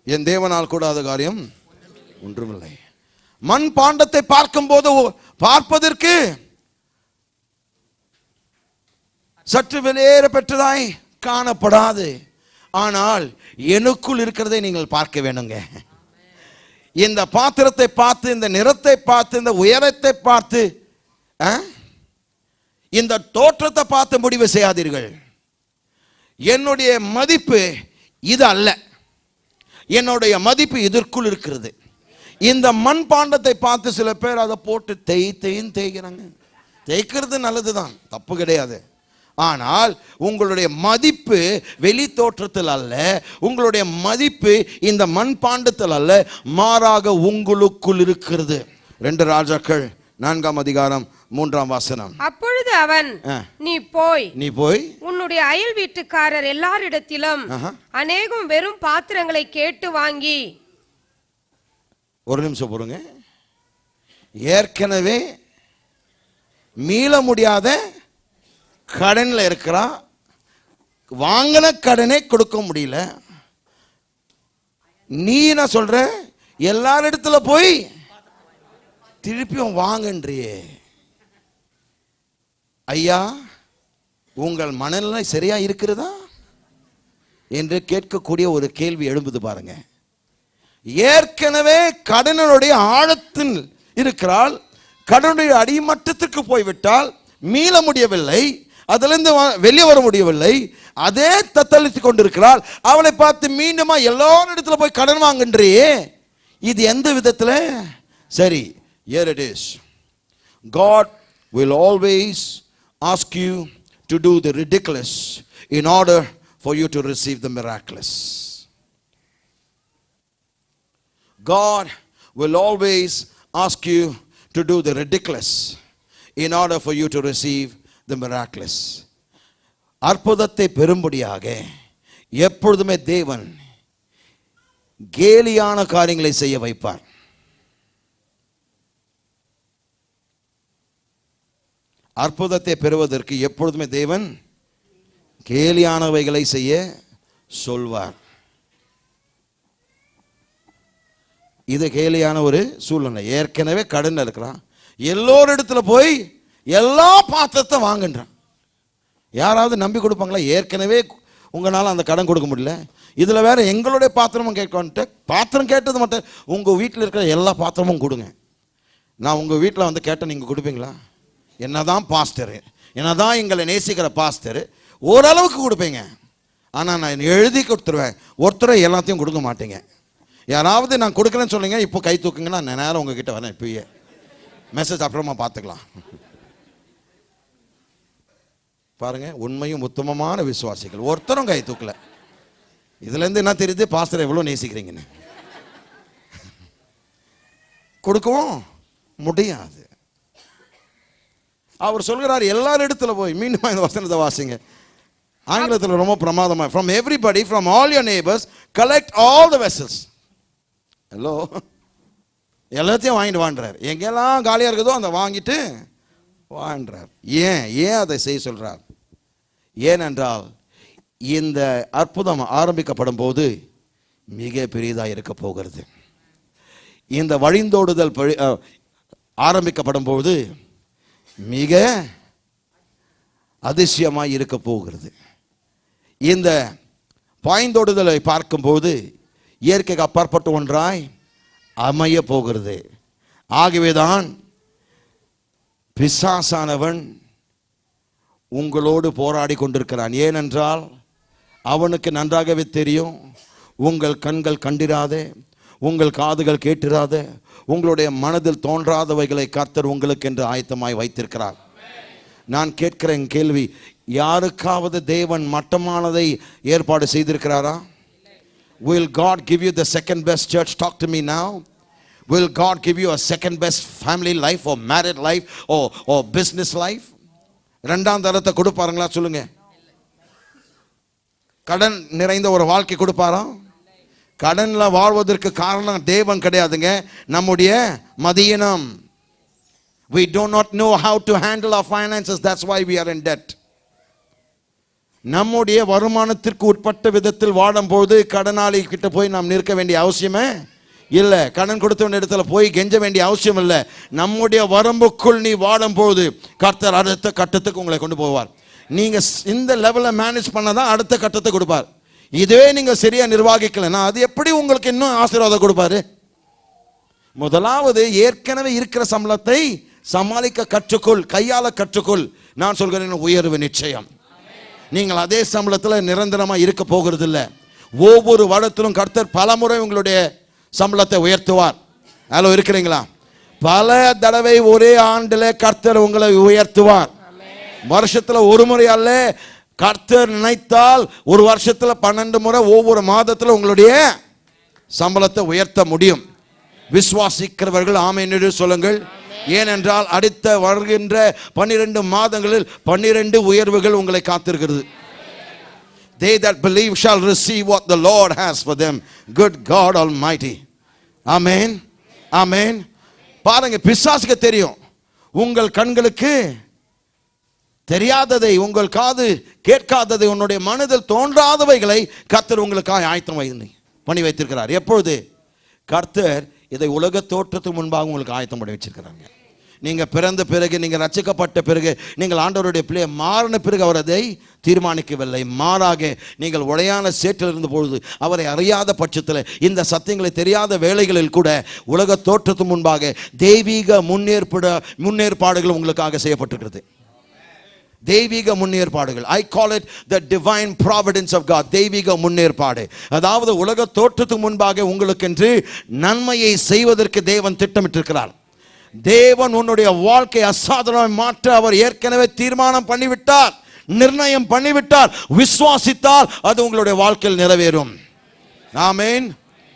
என் தேவனால் கூடாத காரியம் ஒன்றுமில்லை. மண் பாண்டத்தை பார்க்கும்போது பார்ப்பதற்கு சற்று வெளியேற பெற்றதாய் காணப்படாது. ஆனால் எனக்குள் இருக்கிறதை நீங்கள் பார்க்க வேணுங்க. இந்த பாத்திரத்தை பார்த்து, இந்த நிறத்தை பார்த்து, இந்த உயரத்தை பார்த்து, இந்த தோற்றத்தை பார்த்து முடிவு செய்யாதீர்கள். என்னுடைய மதிப்பு இது அல்ல, என்னுடைய மதிப்பு இதற்குள் இருக்கிறது. இந்த மண் பாண்டத்தை பார்த்து சில பேர் அதை போட்டு தேய்க்கிறாங்க. தேய்க்கிறது நல்லதுதான், தப்பு கிடையாது. ஆனால் உங்களுடைய மதிப்பு வெளி தோற்றத்தில் அல்ல, உங்களுடைய மதிப்பு இந்த மண் பாண்டத்தில் அல்ல, மாறாக உங்களுக்குள் இருக்கிறது. 2 ராஜாக்கள் 4ஆம் அதிகாரம் 3ஆம் வசனம். அப்பொழுது அவன், நீ போய் உன்னுடைய அயல் வீட்டுக்காரர் எல்லாரிடத்திலும் அநேகம் வெறும் பாத்திரங்களை கேட்டு வாங்கி. ஒரு நிமிஷம் பொறுங்க. ஏற்கனவே மீள முடியாத கடன்ல இருக்கிறான், வாங்கின கடனை கொடுக்க முடியல. நீ என்ன சொல்ற? எல்லாரிடத்துல போய் திருப்பியும் வாங்கன்றியே. ஐயா, உங்கள் மனநிலை சரியா இருக்கிறதா என்று கேட்கக்கூடிய ஒரு கேள்வி எழும்புது பாருங்க. ஏற்கனவே கடனுடைய ஆழத்தில் இருக்கிறாள், கடனுடைய அடிமட்டத்திற்கு போய்விட்டால் மீள முடியவில்லை, அதிலிருந்து வெளியே வர முடியவில்லை, அதே தத்தளித்துக் கொண்டிருக்கிறாள். அவளை பார்த்து மீண்டுமா எல்லாரும் இடத்துல போய் கடன் வாங்கன்றியே, இது எந்த விதத்தில் சரி? Here it is. God will always ask you to do the ridiculous in order for you to receive the miraculous. God will always ask you to do the ridiculous in order for you to receive the miraculous. அற்புதத்தை பெறும்படியாக எப்பொழுதுமே தேவன் கேலியான காரியங்களை செய்ய வைப்பார். அற்புதத்தை பெறுவதற்கு எப்பொழுதுமே தேவன் கேலியானவைகளை செய்ய சொல்வார். இது கேலியான ஒரு சூழ்நிலை. ஏற்கனவே கடன் இருக்கிறான், எல்லோரிடத்துல போய் எல்லா பாத்திரத்தை வாங்குன்றான். யாராவது நம்பி கொடுப்பாங்களா? ஏற்கனவே உங்களால் அந்த கடன் கொடுக்க முடியல, இதில் வேற எங்களுடைய பாத்திரமும் கேட்கன்ட்டு, பாத்திரம் கேட்டது மட்டும் உங்கள் வீட்டில் இருக்கிற எல்லா பாத்திரமும் கொடுங்க. நான் உங்கள் வீட்டில் வந்து கேட்டேன், நீங்கள் கொடுப்பீங்களா? என்னதான் பாஸ்டரு, என்னதான் எங்களை நேசிக்கிற பாஸ்டரு, ஓரளவுக்கு கொடுப்பீங்க. ஆனால் நான் எழுதி கொடுத்துருவேன், ஒருத்தரை எல்லாத்தையும் கொடுக்க மாட்டேங்க. யாராவது நான் கொடுக்குறேன்னு சொல்லுங்க, இப்போ கை தூக்குங்கன்னா நான் நேரம் உங்ககிட்ட வரேன், இப்பயே மெசேஜ் அப்புறமா பார்த்துக்கலாம். பாருங்க, உண்மையும் உத்தமமான விசுவாசிகள் ஒருத்தரும் கை தூக்கல. இதுலேருந்து என்ன தெரியுது? பாஸ்டரை எவ்வளோ நேசிக்கிறீங்கன்னு. கொடுக்கவும் முடியாது. அவர் சொல்கிறார் எல்லாரிடத்துல போய், மீண்டும் இந்த வசனத்தை வாசிங்க, ஆங்கிலத்தில் ரொம்ப பிரமாதமா. from everybody, from all your neighbors, collect all the vessels. Hello, எல்லாத்தையும் வாங்கிட்டு வான்றார். எங்கெல்லாம் காலியா இருக்குதோ அந்த வாங்கிட்டு வான்றார். ஏன் அதை செய்ய சொல்றார்? ஏனென்றால் இந்த அற்புதம் ஆரம்பிக்கப்படும் போது மிக பெரியதாக இருக்க போகிறது. இந்த வழிந்தோடுதல் ஆரம்பிக்கப்படும் போது மிக அதிசயமாய் இருக்க போகிறது. இந்த பாய்ந்தோடுதலை பார்க்கும்போது இயற்கைக்கு அப்பாற்பட்ட ஒன்றாய் அமைய போகிறது. ஆகவேதான் பிசாசானவன் உங்களோடு போராடி கொண்டிருக்கிறான். ஏனென்றால் அவனுக்கு நன்றாகவே தெரியும், உங்கள் கண்கள் கண்டிராத, உங்கள் காதுகள் கேட்டிராத, உங்களுடைய மனதில் தோன்றாதவைகளை கர்த்தர் உங்களுக்கு என்று ஆயத்தமாய் வைத்திருக்கிறார். நான் கேட்கிற கேள்வி, யாருக்காவது தேவன் மட்டமானதை ஏற்பாடு செய்திருக்கிறாரா? Will God give you the second best church? Talk to me now. Will God give you a second best family life or married life or business life? இரண்டாம் தரத்தை கொடுப்பாருங்களா? சொல்லுங்க. கடன் நிறைந்த ஒரு வாழ்க்கை கொடுப்பாரா? கடன்ல வாழ்வதற்கு காரணம் தேவன் கிடையாதுங்க, நம்முடைய மதியினம். We do not know how to handle our finances, that's why we are in debt. நம்முடைய வருமானத்திற்கு உட்பட்ட விதத்தில் வாடும்போது கடனாளி கிட்ட போய் நாம் நிற்க வேண்டிய அவசியமே இல்லை. கடன் கொடுத்த வேண்டிய இடத்துல போய் கெஞ்ச வேண்டிய அவசியம் இல்லை. நம்முடைய வரம்புக்குள் நீ வாடும்போது கர்த்தர் அடுத்த கட்டத்துக்கு உங்களை கொண்டு போவார். நீங்க இந்த லெவலில் மேனேஜ் பண்ணதான் அடுத்த கட்டத்தை கொடுப்பார். இதுவே நீங்க சரியா நிர்வாகிக்கலன்னா அது எப்படி உங்களுக்கு இன்னும் ஆசீர்வாதம் கொடுப்பாரு? முதலாவது ஏற்கனவே இருக்கிற சம்பளத்தை சமாளிக்க கற்றுக்கொள், கையாள கற்றுக்கொள். நான் சொல்கிறேன், உயர்வு நிச்சயம். நீங்கள் அதே சம்பளத்தில் நிரந்தரமா இருக்க போகிறது இல்லை. ஒவ்வொரு வருடத்திலும் கர்த்தர் பல முறை உங்களுடைய சம்பளத்தை உயர்த்துவார். ஹலோ, இருக்கிறீங்களா? பல தடவை ஒரே ஆண்டுல கர்த்தர் உங்களை உயர்த்துவார். வருஷத்துல ஒரு முறை அல்ல, கர்த்தர் நினைத்தால் ஒரு வருஷத்துல 12 முறை ஒவ்வொரு மாதத்துல உங்களுடைய சம்பளத்தை உயர்த்த முடியும். விசுவாசிக்கிறவர்கள் ஆமென் என்று சொல்லுங்கள். ஏனென்றால் அடுத்த வருகின்ற 12 மாதங்களில் 12 உயர்வுகள் உங்களை காத்திருக்கிறது. They that believe shall receive what the Lord has for them. Good God Almighty. Amen. Amen. பாருங்க, பிசாசுக்கு தெரியும் உங்கள் கண்களுக்கு தெரியாததை, உங்கள் காது கேட்காததை, உன்னுடைய மனதில் தோன்றாதவைகளை கர்த்தர் உங்களுக்காக ஆயத்தம் பண்ணி வைத்திருக்கிறார். எப்பொழுது? கர்த்தர் இதை உலக தோற்றத்துக்கு முன்பாக உங்களுக்கு ஆயத்தம் பண்ணி வச்சிருக்கிறாங்க. நீங்க பிறந்த பிறகு, நீங்க ரட்சிக்கப்பட்ட பிறகு, நீங்கள் ஆண்டவருடைய பிள்ளை மாறின பிறகு அவர் அதை தீர்மானிக்கவில்லை. மாறாக நீங்கள் உடையான சேற்றில் இருந்த பொழுது, அவரை அறியாத பட்சத்தில், இந்த சத்தியங்களை தெரியாத வேளைகளில் கூட உலக தோற்றத்துக்கு முன்பாக தெய்வீக முன்னேற்பாடுகள் உங்களுக்காக செய்யப்பட்டிருக்கிறது. தெய்வீக முன்னேற்பாடுகள். I call it the divine providence of God. தெய்வீக முன்னேற்பாடு. அதாவது உலக தோற்றத்துக்கு முன்பாக உங்களுக்கென்று நன்மையை செய்வதற்கு தேவன் திட்டமிட்டிருக்கிறார். தேவன் உன்னுடைய வாழ்க்கை அசாதாரணமாக மாற்ற அவர் ஏற்கனவே தீர்மானம் பண்ணிவிட்டார், நிர்ணயம் பண்ணிவிட்டார். விசுவாசித்தால் அது உங்களுடைய வாழ்க்கையில் நிறைவேறும். ஆமென்.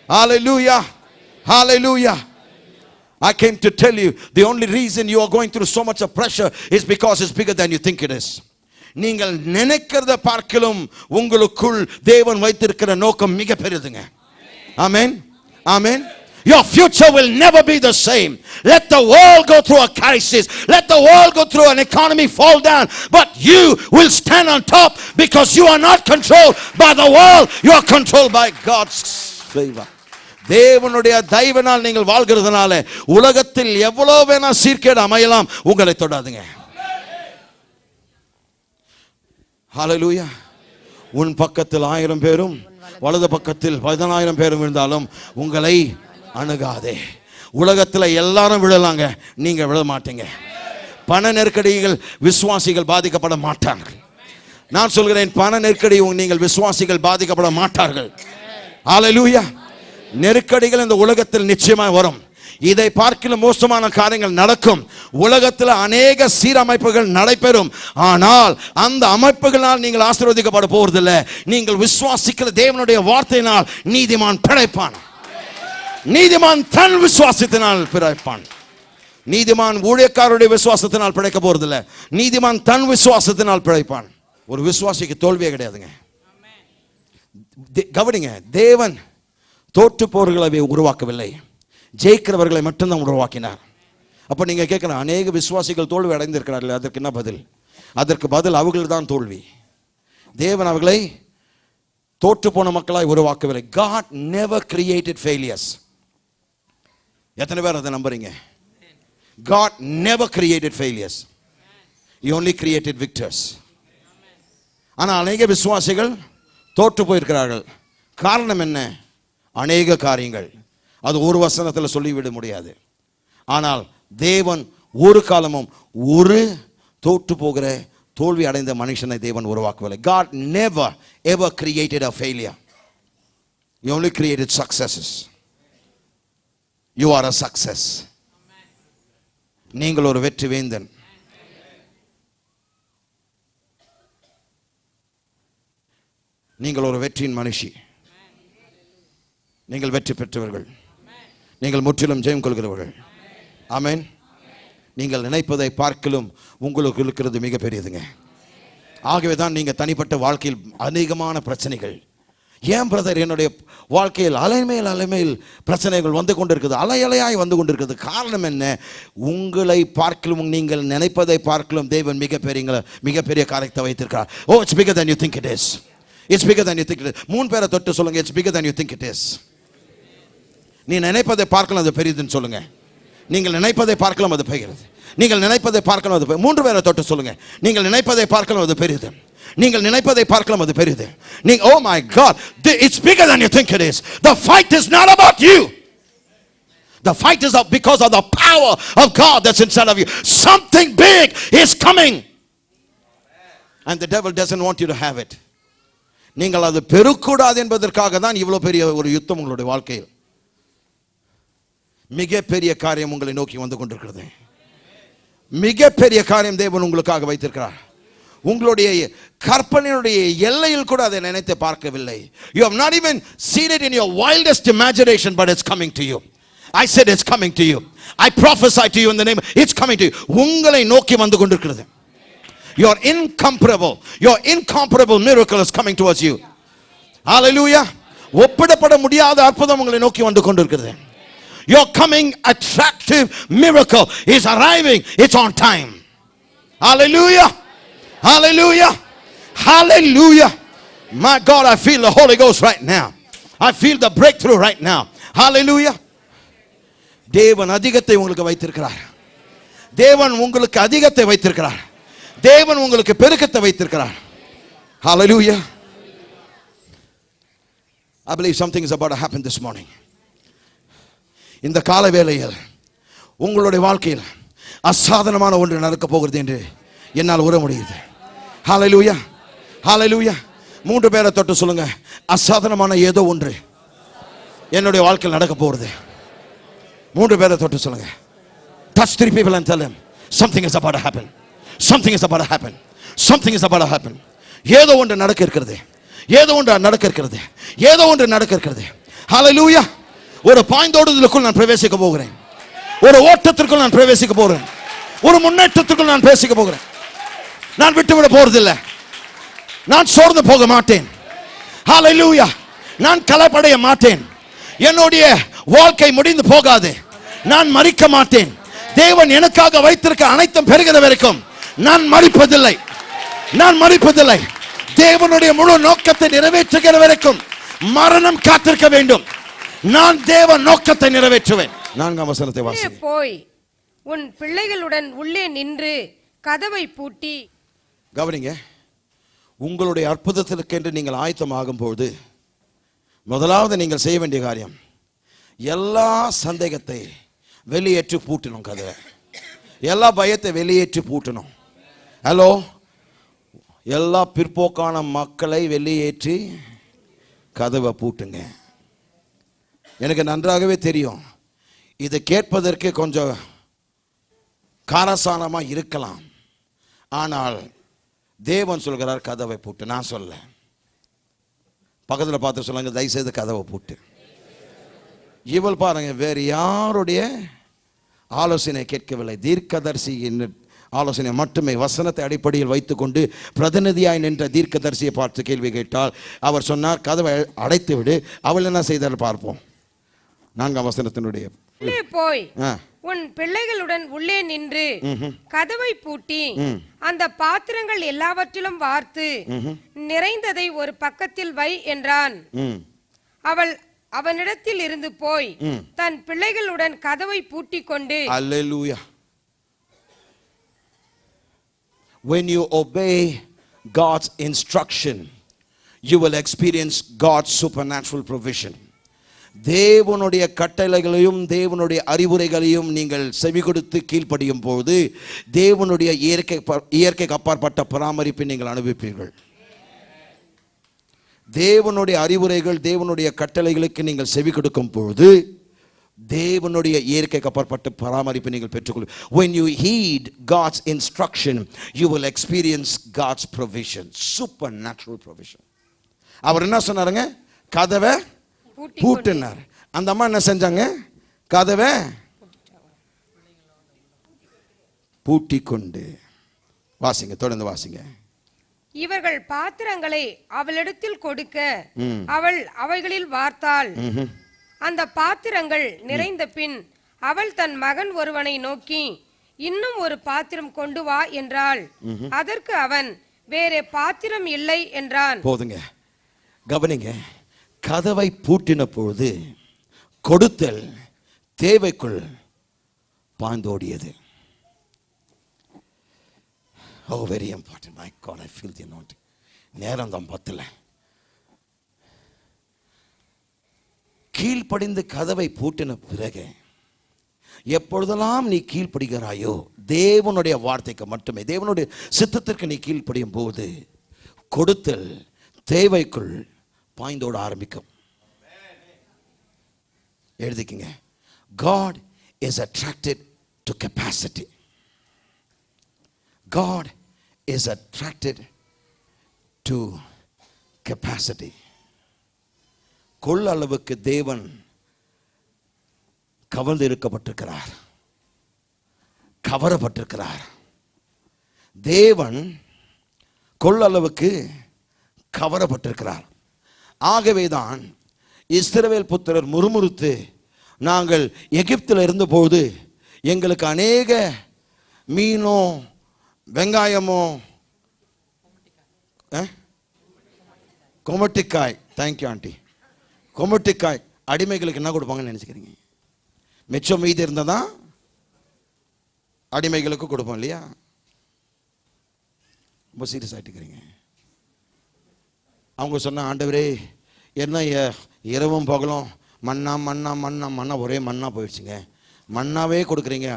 ஹalleluya. Hallelujah. I came to tell you, the only reason you are going through so much of pressure is because it's bigger than you think it is. நீங்கள் நினைக்கிறத பார்க்கலும் உங்களுக்குள் தேவன் வைத்திருக்கிற நோக்கம் மிக பெரியதுங்க. ஆமென். ஆமென். Your future will never be the same. Let the world go through a crisis. Let the world go through an economy fall down. But you will stand on top because you are not controlled by the world. You are controlled by God's favor. தேவனுடைய தயவினால் நீங்கள் வாழ்கிறதுனால உலகத்தில் எவ்வளவு வேணா சீர்கேடு அமையலாம், உங்களை தொடாதுங்க. ஹalleluya. உன் பக்கத்தில் 1000 பேரும் வலது பக்கத்தில் 10000 பேரும் இருந்தாலும் உங்களை அணுகாதே. உலகத்தில் எல்லாரும் விழலாங்க, நீங்க விழ மாட்டீங்க. பண நெருக்கடிகள் விசுவாசிகள் பாதிக்கப்பட மாட்டார்கள். நான் சொல்கிறேன், பண நெருக்கடி நீங்கள் விசுவாசிகள் பாதிக்கப்பட மாட்டார்கள். ஹalleluya. நெருக்கடிகள் இந்த உலகத்தில் நிச்சயமாக வரும். இதை பார்க்கிலும் மோசமான காரியங்கள் நடக்கும். உலகத்தில் அநேக சீரமைப்புகள் நடைபெறும். ஆனால் அந்த அமைப்புகளால் நீங்கள் ஆசீர்வதிக்கப்பட போவதில்லை. நீங்கள் விசுவாசிக்கிற தேவனுடைய வார்த்தையினால் நீதிமான் பிழைப்பான். நீதிமான் தன் விசுவாசத்தினால் பிழைப்பான். நீதிமான் ஊழியக்காரருடைய விசுவாசத்தினால் பிழைக்க போறதில்லை. நீதிமான் தன் விசுவாசத்தினால் பிழைப்பான். ஒரு விசுவாசிக்கு தோல்வியே கிடையாதுங்க. கவனிங்க, தேவன் தோற்று போர்களை உருவாக்கவில்லை, ஜெயிக்கிறவர்களை மட்டும்தான் உருவாக்கினார். அப்ப நீங்க கேட்கலாம், அநேக விசுவாசிகள் தோல்வி அடைந்திருக்கிறார்கள், அதற்கு என்ன பதில்? அதற்கு பதில் அவர்கள் தான் தோல்வி. தேவன் அவர்களை தோற்று போன மக்களாய் உருவாக்கவில்லை. God never created failures. எத்தனை பேர் அதை நம்புறீங்க? God never created failures. He only created victors. ஆனால் அநேக விசுவாசிகள் தோற்று போயிருக்கிறார்கள். காரணம் என்ன? அநேக காரியங்கள். அது ஒரு வசனத்தில் சொல்லிவிட முடியாது. ஆனால் தேவன் ஒரு காலமும் ஒரு தோற்று போகிற தோல்வி அடைந்த மனுஷனை தேவன் உருவாக்கவில்லை. God never ever created a failure. He only created successes. You are a success. நீங்கள் ஒரு வெற்றி வேந்தன். நீங்கள் ஒரு வெற்றியின் மனுஷி. நீங்கள் வெற்றி பெற்றவர்கள். நீங்கள் முற்றிலும் ஜெயம் கொள்கிறவர்கள். ஆமென். நீங்கள் நினைப்பதை பார்க்கலும் உங்களுக்கு இருக்கிறது மிக பெரியதுங்க. ஆகவே தான் நீங்கள் தனிப்பட்ட வாழ்க்கையில் அநேகமான பிரச்சனைகள். ஏன் பிரதர் என்னுடைய வாழ்க்கையில் அலைமேல் அலைமேல் பிரச்சனைகள் வந்து கொண்டிருக்குது, அலையலையாய் வந்து கொண்டிருக்கிறது? காரணம் என்ன? உங்களை பார்க்கலும் நீங்கள் நினைப்பதை பார்க்கலும் தேவன் மிகப்பெரிய காரியத்தை வைத்திருக்கிறார். Oh, it's bigger than you think it is. It's bigger than you think it is. 3 பேரை தொட்டு சொல்லுங்க, it's bigger than you think it is. நீ நினைப்பதை பார்க்கலாம் அது பெரியதுன்னு சொல்லுங்க. நீங்கள் நினைப்பதை பார்க்கலாம் அது பெரியது. நீங்கள் நினைப்பதை பார்க்கலாம் அது 3 பேரை தொட்டு சொல்லுங்க, நீங்கள் நினைப்பதை பார்க்கலாம் அது பெரியது. நீங்கள் நினைப்பதை பார்க்கலாம் அது பெரியது. Oh my God, it's bigger than you think it is. The fight is not about you. The fight is up because of the power of God that's inside of you. Something big is coming. And the devil doesn't want you to have it. நீங்கள் அது பெருக்கூடாது என்பதற்காக தான் இவ்வளவு பெரிய ஒரு யுத்தம் உங்களுடைய வாழ்க்கையில். மிகப்பெரிய காரியம் உங்களை நோக்கி வந்து கொண்டிருக்கிறது. மிகப்பெரிய காரியம் தேவன் உங்களுக்காக வைத்திருக்கிறார். உங்களுடைய கற்பனையுடைய எல்லையில் கூட அதை நினைத்து பார்க்கவில்லை. You have not even seen it in your wildest imagination, but it's coming to you. I said it's coming to you. I prophesy to you in the name, it's coming to you. உங்களை நோக்கி வந்து கொண்டிருக்கிறது. Your incomparable miracle is coming towards you. Hallelujah. ஒப்பிடப்பட முடியாத அற்புதம் உங்களை நோக்கி வந்து கொண்டிருக்கிறது. Your coming attractive miracle is arriving. It's on time. Hallelujah. Hallelujah. Hallelujah. My God, I feel the Holy Ghost right now. I feel the breakthrough right now. Hallelujah. தேவன் அதிகத்தை உங்களுக்கு வைத்திருக்கிறார். தேவன் உங்களுக்கு அதிகத்தை வைத்திருக்கிறார். தேவன் உங்களுக்கு பெருக்கத்தை வைத்திருக்கிறார். Hallelujah. I believe something is about to happen this morning. இந்த கால வேளையில் உங்களுடைய வாழ்க்கையில் அசாதாரணமான ஒன்று நடக்க போகிறது என்று என்னால் உணர முடியுது. Hallelujah. Hallelujah. 3 பேரை தொட்டு சொல்லுங்க, அசாதாரணமான ஏதோ ஒன்று என்னுடைய வாழ்க்கையில் நடக்க போகிறது. 3 பேரை தொட்டு சொல்லுங்க. Touch 3 people and tell them something is about to happen. Something is about to happen. Something is about to happen. ஏதோ ஒன்று நடக்க இருக்கிறது. ஏதோ ஒன்று நடக்க இருக்கிறது. ஏதோ ஒன்று நடக்க இருக்கிறது. Hallelujah. ஒரு பாய்ந்தோடுதலுக்குள் நான் பிரவேசிக்க போகிறேன். ஒரு ஓட்டத்திற்குள் நான் பிரவேசிக்க போகிறேன். ஒரு முன்னேற்றத்திற்குள் நான் பிரவேசிக்க போகிறேன். நான் விட்டுவிட போறதில்லை. நான் சோர்ந்து போக மாட்டேன். Hallelujah. நான் கலப்படைய மாட்டேன். என்னுடைய வாழ்க்கை முடிந்து போகாது. நான் மரிக்க மாட்டேன். தேவன் எனக்காக வைத்திருக்க அனைத்தும் பெறுகிற வரைக்கும் நான் மரிப்பதில்லை. நான் மரிப்பதில்லை. தேவனுடைய முழு நோக்கத்தை நிறைவேற்றுகிற வரைக்கும் மரணம் காத்திருக்க வேண்டும். நான் தேவ நோக்கத்தை நிறைவேற்றுவேன். 4ஆம் வசனத்தை வாசிங்க. போய் உன் பிள்ளைகளுடன் உள்ளே நின்று கதவை பூட்டி. கவனிங்க, உங்களுடைய அற்புதத்திற்கென்று நீங்கள் ஆயத்தமாகும் பொழுது முதலாவது நீங்கள் செய்ய வேண்டிய காரியம் எல்லா சந்தேகத்தை வெளியேற்றி பூட்டணும். கதவை எல்லா பயத்தை வெளியேற்றி பூட்டணும். ஹலோ, எல்லா பிற்போக்கான மக்களை வெளியேற்றி கதவை பூட்டுங்க. எனக்கு நன்றாகவே தெரியும், இதை கேட்பதற்கு கொஞ்சம் காரசானமாக இருக்கலாம். ஆனால் தேவன் சொல்கிறார் கதவை பூட்டு. நான் சொல்ல, பக்கத்தில் பார்த்து சொல்லுங்க, தயவுசெய்து கதவை பூட்டு. இவள் பாருங்க, வேறு யாருடைய ஆலோசனை கேட்கவில்லை. தீர்க்கதரிசி ஆலோசனை மட்டுமே, வசனத்தை அடிப்படையில் வைத்துக்கொண்டு பிரதிநிதியாய் நின்ற தீர்க்கதரிசியை பார்த்து கேள்வி கேட்டால் அவர் சொன்னார் கதவை அடைத்து விடு. அவள் என்ன செய்தால் பார்ப்போம். 4ஆம் வசனத்தினுடைய உள்ளே போய் உன் பிள்ளைகளுடன் உள்ளே நின்று கதவை பூட்டி அந்த பாத்திரங்கள் எல்லாவற்றிலும் வார்த்து நிறைந்ததை ஒரு பக்கத்தில் வை என்றான். அவள் அவனிடத்தில் இருந்து போய் தன் பிள்ளைகளுடன் கதவை பூட்டி கொண்டு. Hallelujah. When you obey God's instruction, you will experience God's supernatural provision. தேவனுடைய கட்டளைகளையும் தேவனுடைய அறிவுரைகளையும் நீங்கள் செவி கொடுத்து கீழ்ப்படியும் போது தேவனுடைய இயற்கைக்கு அப்பாற்பட்ட பராமரிப்பை நீங்கள் அனுபவிப்பீர்கள். தேவனுடைய அறிவுரைகள் தேவனுடைய கட்டளைகளுக்கு நீங்கள் செவி கொடுக்கும் பொழுது தேவனுடைய இயற்கைக்கு அப்பாற்பட்ட பராமரிப்பை நீங்கள் பெற்றுக்கொள்ளும். When you heed God's instruction, you will experience God's provision, supernatural provision. அவர் என்ன சொன்னாருங்க? கதவை பூட்டினார். அந்த அம்மா என்ன செஞ்சாங்க? கதவை பூட்டி கொண்டு. வாசிங்க, தொடர்ந்து வாசிங்க. இவர்கள் பாத்திரங்களை அவளிடத்தில் கொடுக்க அவள் அவைகளில் வார்த்தாள். அந்த பாத்திரங்கள் நிறைந்த பின் அவள் தன் மகன் ஒருவனை நோக்கி இன்னும் ஒரு பாத்திரம் கொண்டு வா என்றாள். அதற்கு அவன் வேறே பாத்திரம் இல்லை என்றான். போதுங்க, கவனிங்க. கதவை பூட்டின பொழுது கொடுத்தல் தேவைக்குள் பாய்ந்தோடியது. Oh, very important. My God, I feel the anointing. நேரம் தான் பத்தல. கீழ்ப்படிந்து கதவை பூட்டின பிறகு எப்பொழுதெல்லாம் நீ கீழ்ப்படுகிறாயோ தேவனுடைய வார்த்தைக்கு மட்டுமே, தேவனுடைய சித்தத்திற்கு நீ கீழ்ப்படியும் போது கொடுத்தல் தேவைக்குள் பாய்ந்தோட ஆரம்பிக்கும். எழுதிக்கங்க. God is attracted to capacity. God is attracted to capacity. கொள்ளளவுக்கு தேவன் கவர்ந்து இருக்கப்பட்டிருக்கிறார், கவரப்பட்டிருக்கிறார். தேவன் கொள்ளளவுக்கு கவரப்பட்டிருக்கிறார். ஆகவேதான் இஸ்ரவேல் புத்திரர் முறுமுறுத்து, நாங்கள் எகிப்தில் இருந்தபோது எங்களுக்கு அநேக மீனோ வெங்காயமோ கொமட்டிக்காய், தேங்க்யூ ஆண்டி, கொமட்டிக்காய் அடிமைகளுக்கு என்ன கொடுப்பாங்கன்னு நினச்சிக்கிறீங்க? மிச்சம் மீதி இருந்ததான் அடிமைகளுக்கு கொடுப்போம் இல்லையா? ரொம்ப சீரியஸ் ஆகிட்டுக்கிறீங்க. அவங்க சொன்ன, ஆண்டவரே என்ன இரவும் பகலும் மண்ணா மண்ணா மண்ணா மண்ணா, ஒரே மண்ணா போயிடுச்சுங்க, மண்ணாவே கொடுக்குறீங்க,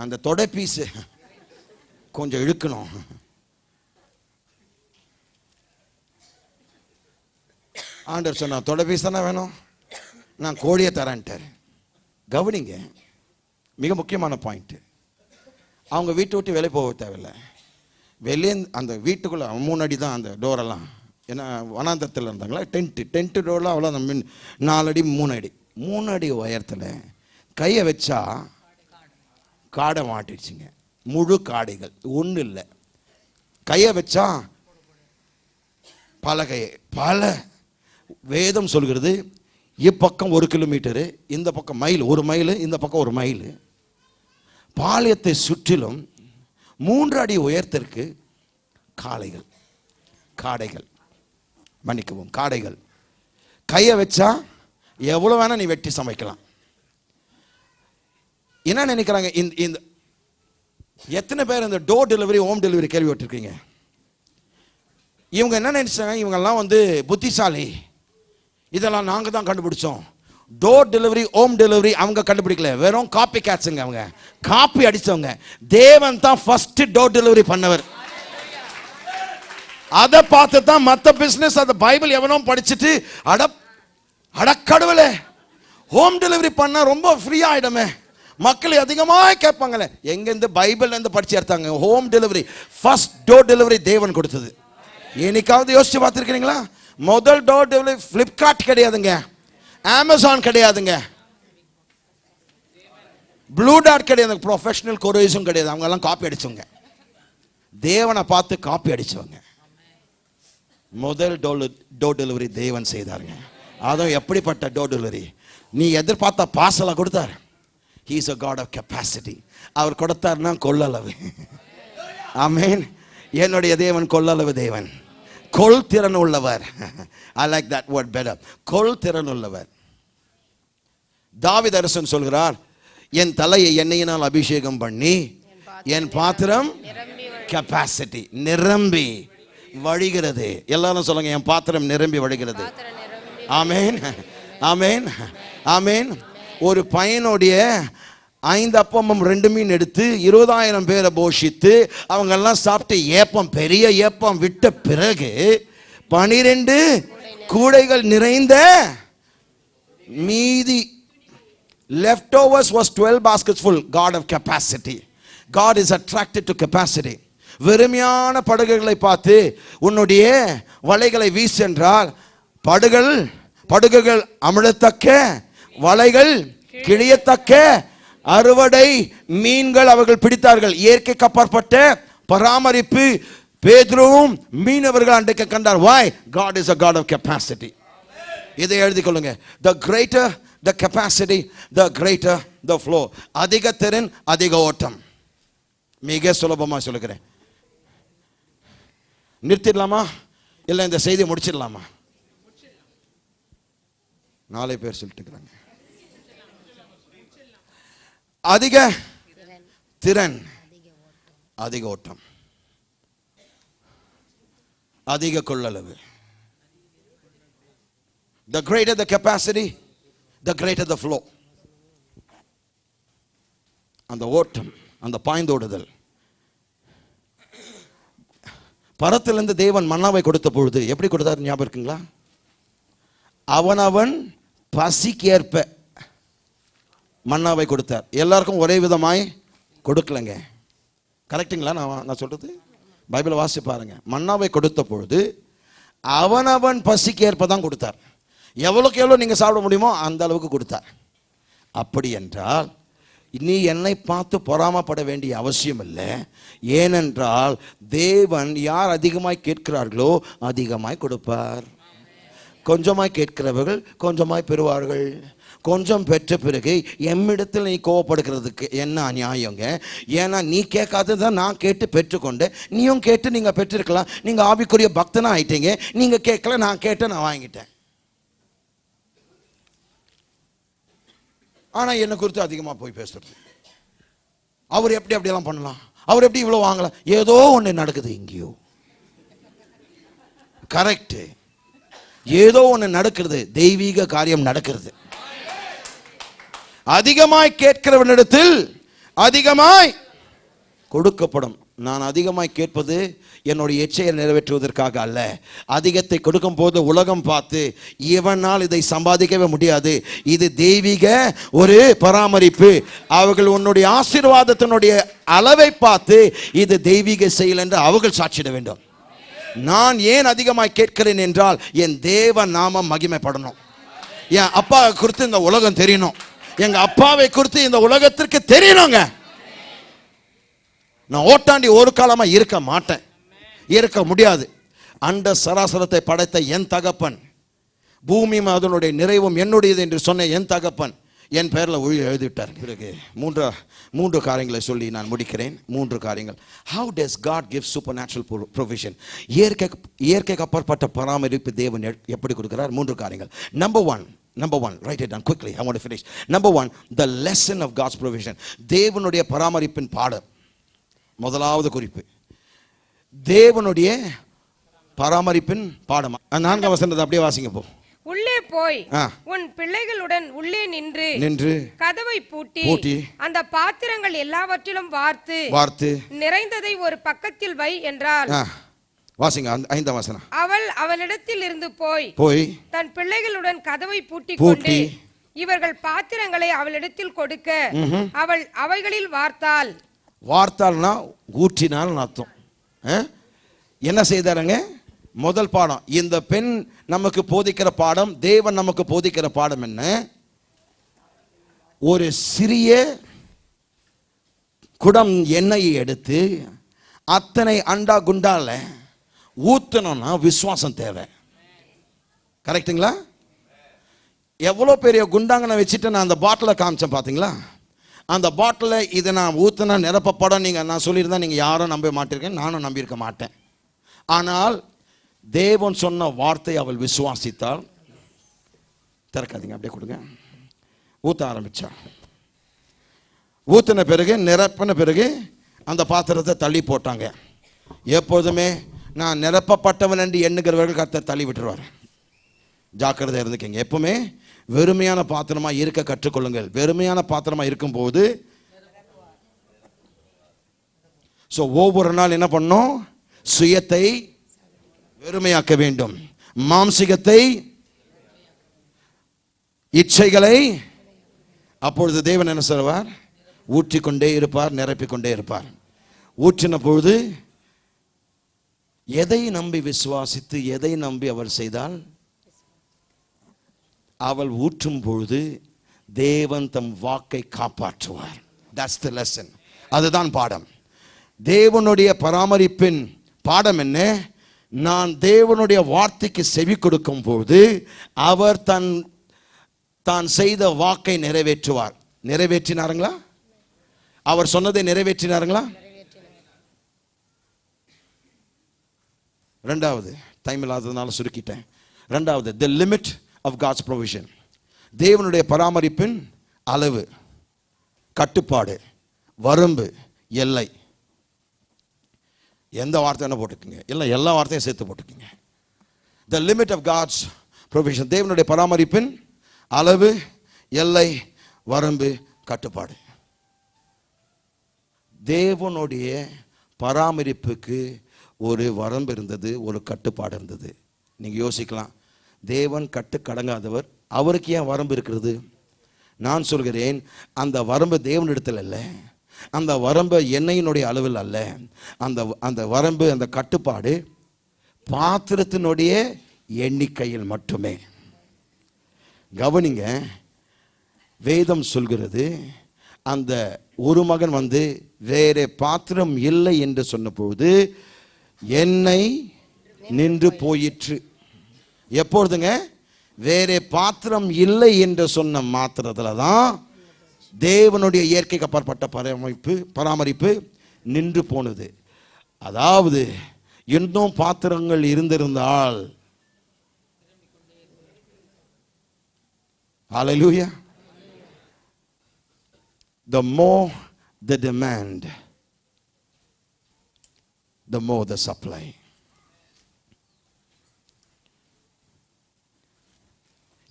அந்த தொடை பீஸு கொஞ்சம் இழுக்கணும். ஆண்டவர் சொன்னா, தொடை பீஸ் தானே வேணும், நான் கோழியை தரேன்ட்டார். கவனிங்க, மிக முக்கியமான பாயிண்ட். அவங்க வீட்டை விட்டு வெளியே போக தேவையில்லை. வெளியே அந்த வீட்டுக்குள்ளே 3 அடி தான் அந்த டோரெல்லாம். ஏன்னா வனாந்தரத்தில் இருந்தாங்களா, டென்ட்டு டோரெலாம் அவ்வளோ, நம்ம 4 அடி 3 அடி உயரத்தில் கையை வச்சா காடை மாட்டிடுச்சுங்க. முழு காடைகள், ஒன்றும் இல்லை. கையை வச்சா பல வேதம் சொல்கிறது, இப்பக்கம் 1 கிலோமீட்டரு, இந்த பக்கம் மைல், 1 மைல், இந்த பக்கம் 1 மைல். பாளையத்தை சுற்றிலும் 3 அடி உயரத்திற்கு காடைகள், மன்னிக்கவும், காடைகள். கையை வச்சா எவ்வளோ வேணா நீ வெட்டி சமைக்கலாம். என்ன நினைக்கிறாங்க? இந்த எத்தனை பேர் இந்த டோர் டெலிவரி, ஹோம் டெலிவரி கேள்விப்பட்டிருக்கீங்க? இவங்க என்ன நினைச்சாங்க, இவங்கெல்லாம் புத்திசாலி, இதெல்லாம் நாங்கள் தான் கண்டுபிடிச்சோம். டோர் டெலிவரி, ஹோம் டெலிவரி அவங்க கண்டுபிடிக்கல, வெறும் காப்பி கேட்சுங்க. அவங்க காப்பி அடிச்சவங்க. தேவன் தான் ஃபர்ஸ்ட் டோர் டெலிவரி பண்ணவர். அதை பார்த்து தான் மற்ற பிசினஸ், அந்த பைபிள் எவனோ படிச்சுட்டு அடக்கடவுளே ஹோம் டெலிவரி பண்ணா ரொம்ப ஃப்ரீயா ஆயிடுமே, மக்கள் அதிகமாக கேட்பாங்களே. எங்கேருந்து? பைபிள்ல இருந்து படிச்சு எடுத்தாங்க. Home delivery, first door delivery தேவன் கொடுத்தது. என்னைக்காவது யோசிச்சு பார்த்துருக்கீங்களா? முதல் டோர் டெலிவரி பிளிப்கார்ட் கிடையாதுங்க, அமேசான் கிடையாதுங்க, ப்ளூ டாட் கிடையாது, ப்ரொஃபஷனல் கொரியர்ஸும் கிடையாது. அவங்க எல்லாம் காப்பி அடிச்சவங்க, தேவனை பார்த்து காப்பி அடிச்சவங்க. முதல் டோர் டெலிவரி தேவன் செய்தாருங்க. அதுவும் எப்படிப்பட்ட டோர் டெலிவரி? நீ எதிர்பார்த்த பார்சலை கொடுத்தார். He is a God of capacity. அவர் கொடுத்தார்னா கொள்ளளவு. ஆமென். என்னுடைய தேவன் கொள்ளளவு தேவன், கொள் திறன் உள்ளவர். I like that word better. கொள் திறன் உள்ளவர். தாவீது அரசன் சொல்கிறார், என் தலையை எண்ணெயினால் அபிஷேகம் பண்ணி என் பாத்திரம் கெப்பாசிட்டி நிரம்பி வழிகிறது. எல்லாரும் சொல்லுங்க, என் பாத்திரம் நிரம்பி வழிகிறது. ஆமென், ஆமென், ஆமென். ஒரு பையனுடைய 5 அப்பமும் 2 மீன் எடுத்து 20,000 பேரை போஷித்து அவங்க எல்லாம் சாப்பிட்டு ஏப்பம், பெரிய ஏப்பம் விட்ட பிறகு 12 கூடைகள் நிறைந்த மீதி, leftovers was 12 baskets full. God of capacity. God is attracted to capacity. வெறுமையான படகுகளை பார்த்து உன்னுடைய வலைகளை வீசென்றால் படகுகள் அமிழத்தக்க, வலைகள் கிழியத்தக்க அறுவடை மீன்கள் அவர்கள் பிடித்தார்கள். இயற்கைக்கு அப்பாற்பட்ட பராமரிப்பு பேதுருவும் மீனவர்கள் அன்றைக்கு கண்டார். Why? God is a God of capacity. இதை எழுதிக் கொள்ளுங்க. The greater the capacity, the greater the flow. அதிக திறன், அதிக ஓட்டம். மிக சுலபமா சொல்லுகிறேன். நிறுத்திடலாமா இல்லை இந்த செய்தி முடிச்சிடலாமா? 4 பேர் சொல்லிட்டு இருக்கிறாங்க. அதிக திறன், அதிக ஓட்டம், அதிக கொள்ளளவு. The greater the capacity, the greater the flow. அந்த ஓட்டம், அந்த பாய்ந்தோடுதல். பரத்திலிருந்து தேவன் மன்னாவை கொடுத்த பொழுது எப்படி கொடுத்தார் ஞாபகம் இருக்குங்களா? அவனவன் பசிக்கேற்ப மன்னாவை கொடுத்தார். எல்லாருக்கும் ஒரே விதமாய் கொடுக்கலங்க. கரெக்டுங்களா? நான் சொல்றது பைபிளை வாசிச்சு பாருங்க. மன்னாவை கொடுத்த பொழுது அவனவன் பசிக்கேற்ப தான் கொடுத்தார். எவ்வளோக்கு எவ்வளோ நீங்கள் சாப்பிட முடியுமோ அந்த அளவுக்கு கொடுத்தார். அப்படி என்றால் நீ என்னை பார்த்து பொறாமப்பட வேண்டிய அவசியம் இல்லை. ஏனென்றால் தேவன் யார் அதிகமாய் கேட்கிறார்களோ அதிகமாய் கொடுப்பார். கொஞ்சமாய் கேட்கிறவர்கள் கொஞ்சமாய் பெறுவார்கள். கொஞ்சம் பெற்ற பிறகு எம்மிடத்தில் நீ கோவப்படுகிறதுக்கு என்ன அநியாயங்க? ஏன்னா நீ கேட்காததான் நான் கேட்டு பெற்றுக்கொண்டேன். நீயும் கேட்டு நீங்கள் பெற்றிருக்கலாம். நீங்கள் ஆவிக்குரிய பக்தனா ஆயிட்டீங்க. நீங்கள் கேட்கல, நான் கேட்டேன், நான் வாங்கிட்டேன். ஆனால் என்னை குறித்து அதிகமாக போய் பேசுறது. அவர் எப்படி அப்படியெல்லாம் பண்ணலாம், அவர் எப்படி இவ்வளோ வாங்கலாம், ஏதோ ஒன்று நடக்குது எங்கேயோ. கரெக்டு, ஏதோ ஒன்று நடக்கிறது, தெய்வீக காரியம் நடக்கிறது. அதிகமாய் கேட்கிறவனிடத்தில் அதிகமாய் கொடுக்கப்படும். நான் அதிகமாய் கேட்பது என்னுடைய இச்சையை நிறைவேற்றுவதற்காக அல்ல. அதிகத்தை கொடுக்கும் போது உலகம் பார்த்து இவனால் இதை சம்பாதிக்கவே முடியாது, இது தெய்வீக ஒரு பராமரிப்பு, அவர்கள் உன்னுடைய ஆசீர்வாதத்தினுடைய அளவை பார்த்து இது தெய்வீக செயல் என்று அவர்கள் சாட்சிட வேண்டும். நான் ஏன் அதிகமாய் கேட்கிறேன் என்றால் என் தேவ நாமம் மகிமைப்படணும். என் அப்பாவை குறித்து இந்த உலகம் தெரியணும். எங்க அப்பாவை குறித்து இந்த உலகத்திற்கு தெரியணுங்க. நான் ஓட்டாண்டி ஒரு காலமா இருக்க மாட்டேன், இருக்க முடியாது. அண்ட சராசரத்தை படைத்த என் தகப்பன், பூமியும் அதனுடைய நிறைவும் என்னுடையது என்று சொன்ன என் தகப்பன் என் பெயரில் எழுதிவிட்டார். பிறகு மூன்று காரியங்களை சொல்லி நான் முடிக்கிறேன். 3 காரியங்கள். How does God give supernatural provision? இயற்கைக்கு அப்பாற்பட்ட பராமரிப்பு தேவன் எப்படி கொடுக்கிறார்? 3 காரியங்கள். Number one, write it down quickly. I want to finish. Number 1, the lesson of God's provision. தேவனுடைய பராமரிப்பின் பாடம். முதலாவது குறிப்பு, தேவனுடைய பராமரிப்பின் பாடம். 4ஆம் வசனத்தை அப்படியே வாசிங்க. போ. உள்ளே போய் உன் பிள்ளைகளுடன் உள்ளே நின்று கதவை பூட்டி அந்த பாத்திரங்கள் எல்லாவற்றிலும் வார்த்து நிறைந்ததை ஒரு பக்கத்தில் வை என்றார். வாசிங்க 5ஆம் வசனம். அவள் அவனிடத்தில் இருந்து போய் தன் பிள்ளைகளுடன் கதவை பூட்டி இவர்கள் பாத்திரங்களை அவளிடத்தில் கொடுக்க அவள் அவைகளில் வார்த்தாள்னா ஊற்றினால் அர்த்தம். என்ன செய்தாருங்க? முதல் பாடம். இந்த பெண் நமக்கு போதிக்கிற பாடம், தேவன் நமக்கு போதிக்கிற பாடம் என்ன? ஒரு சிறிய குடம் எண்ணெயை எடுத்து அத்தனை அண்டா குண்டால ஊத்தணும்னா விசுவாசம் தேவை. கரெக்டுங்களா? எவ்வளோ பெரிய குண்டாங்கனை வச்சுட்டு நான் அந்த பாட்டிலை காமிச்சேன் பார்த்தீங்களா? அந்த பாட்டில் இதை நான் ஊற்றினா நிரப்பப்படம். நீங்கள் நான் சொல்லியிருந்தா நீங்கள் யாரும் நம்ப மாட்டிருக்கேன், நானும் நம்பியிருக்க மாட்டேன். ஆனால் தேவன் சொன்ன வார்த்தை அவள் விசுவாசித்தால், திறக்காதீங்க அப்படியே கொடுங்க, ஊற்ற ஆரம்பித்தா. ஊற்றின பிறகு நிரப்பின பிறகு அந்த பாத்திரத்தை தள்ளி போட்டாங்க. எப்போதுமே நான் நிரப்பப்பட்டவன் என்று எண்ணுகிறவர்கள் கர்த்தர் தள்ளி விட்டுருவார். ஜாக்கிரதை இருந்துக்கங்க. எப்பவுமே வெறுமையான பாத்திரமா இருக்க கற்றுக்கொள்ளுங்கள். வெறுமையான பாத்திரமா இருக்கும்போது ஒவ்வொரு நாள் என்ன பண்ணும்? சுயத்தை வெறுமையாக்க வேண்டும். மாம்சிகத்தை, இச்சைகளை. அப்பொழுது தேவன் என்ன சொல்வார்? ஊற்றிக்கொண்டே இருப்பார், நிரப்பிக்கொண்டே இருப்பார். ஊற்றின பொழுது எதை நம்பி விசுவாசித்து எதை நம்பி அவர் செய்தால், அவள் ஊற்றும் பொழுது தேவன் தம் வாக்கை காப்பாற்றுவார். That's the lesson. அதுதான் பாடம். தேவனுடைய பராமரிப்பின் பாடம் என்ன? நான் தேவனுடைய வார்த்தைக்கு செவி கொடுக்கும் போது அவர் தான் செய்த வாக்கை நிறைவேற்றுவார். நிறைவேற்றினாருங்களா? அவர் சொன்னதை நிறைவேற்றினாருங்களா? ரெண்டாவது, டைம் இல்லாததுனால சுருக்கிட்டேன். ரெண்டாவது, the limit of God's provision. தேவனுடைய பராமரிப்பின் அளவு, கட்டுப்பாடு, வரம்பு, எல்லை. எந்த வார்த்தை என்ன போட்டுக்குங்க, இல்லை எல்லா வார்த்தையும் சேர்த்து போட்டுக்குங்க. The limit of God's provision. தேவனுடைய பராமரிப்பின் அளவு, எல்லை, வரம்பு, கட்டுப்பாடு. தேவனுடைய பராமரிப்புக்கு ஒரு வரம்பு இருந்தது, ஒரு கட்டுப்பாடு இருந்தது. நீங்க யோசிக்கலாம், தேவன் கட்டுக்கடங்காதவர், அவருக்கு ஏன் வரம்பு இருக்கிறது? நான் சொல்கிறேன், அந்த வரம்பு தேவனிடத்தில் அல்ல, அந்த வரம்பு எண்ணெயினுடைய அளவில் அல்ல. அந்த வரம்பு, அந்த கட்டுப்பாடு பாத்திரத்தினுடைய எண்ணிக்கையில் மட்டுமே. கவனிங்க, வேதம் சொல்கிறது, அந்த ஒரு மகன் வேற பாத்திரம் இல்லை என்று சொன்னபோது எண்ணெய் நின்று போயிற்று. எப்பொழுதுங்க? வேற பாத்திரம் இல்லை என்று சொன்ன மாத்திரத்துல தான் தேவனுடைய இயற்கைக்கு அப்பாற்பட்ட பராமரிப்பு நின்று போனது. அதாவது இன்னும் பாத்திரங்கள் இருந்திருந்தால், ஹல்லேலூயா, the more the demand, the more the supply.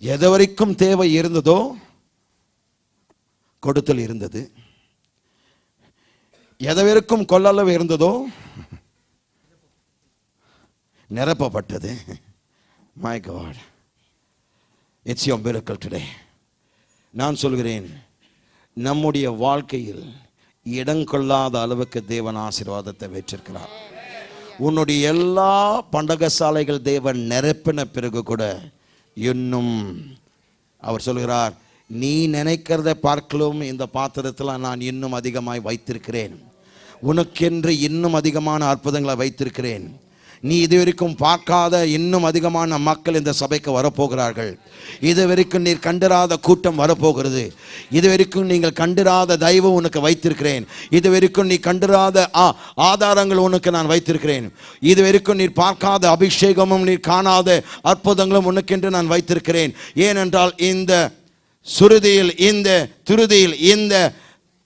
எது வரைக்கும் தேவை இருந்ததோ கொடுத்தல் இருந்தது, எது வரைக்கும் கொள்ளளவு இருந்ததோ நிரப்பப்பட்டது. My God, it's your miracle today. நான் சொல்கிறேன், நம்முடைய வாழ்க்கையில் இடம் கொள்ளாத அளவுக்கு தேவன் ஆசீர்வாதத்தை வைத்திருக்கிறார். உன்னுடைய எல்லா பண்டகசாலைகள் தேவன் நிரப்பின பிறகு கூட இன்னும் அவர் சொல்கிறார், நீ நினைக்கிறத பார்க்கலும் இந்த பாத்திரத்தில் நான் இன்னும் அதிகமாய் வைத்திருக்கிறேன், உனக்கென்று இன்னும் அதிகமான அற்புதங்களை வைத்திருக்கிறேன். நீ இதுவரைக்கும் பார்க்காத இன்னும் அதிகமான மக்கள் இந்த சபைக்கு வரப்போகிறார்கள். இதுவரைக்கும் நீர் கண்டிராத கூட்டம் வரப்போகிறது. இதுவரைக்கும் நீங்கள் கண்டிராத தெய்வம் உனக்கு வைத்திருக்கிறேன். இதுவரைக்கும் நீ கண்டிராத ஆதாரங்கள் உனக்கு நான் வைத்திருக்கிறேன். இதுவரைக்கும் நீர் பார்க்காத அபிஷேகமும் நீர் காணாத அற்புதங்களும் உனக்கென்று நான் வைத்திருக்கிறேன். ஏனென்றால் இந்த சுருதியில், இந்த துருதியில், இந்த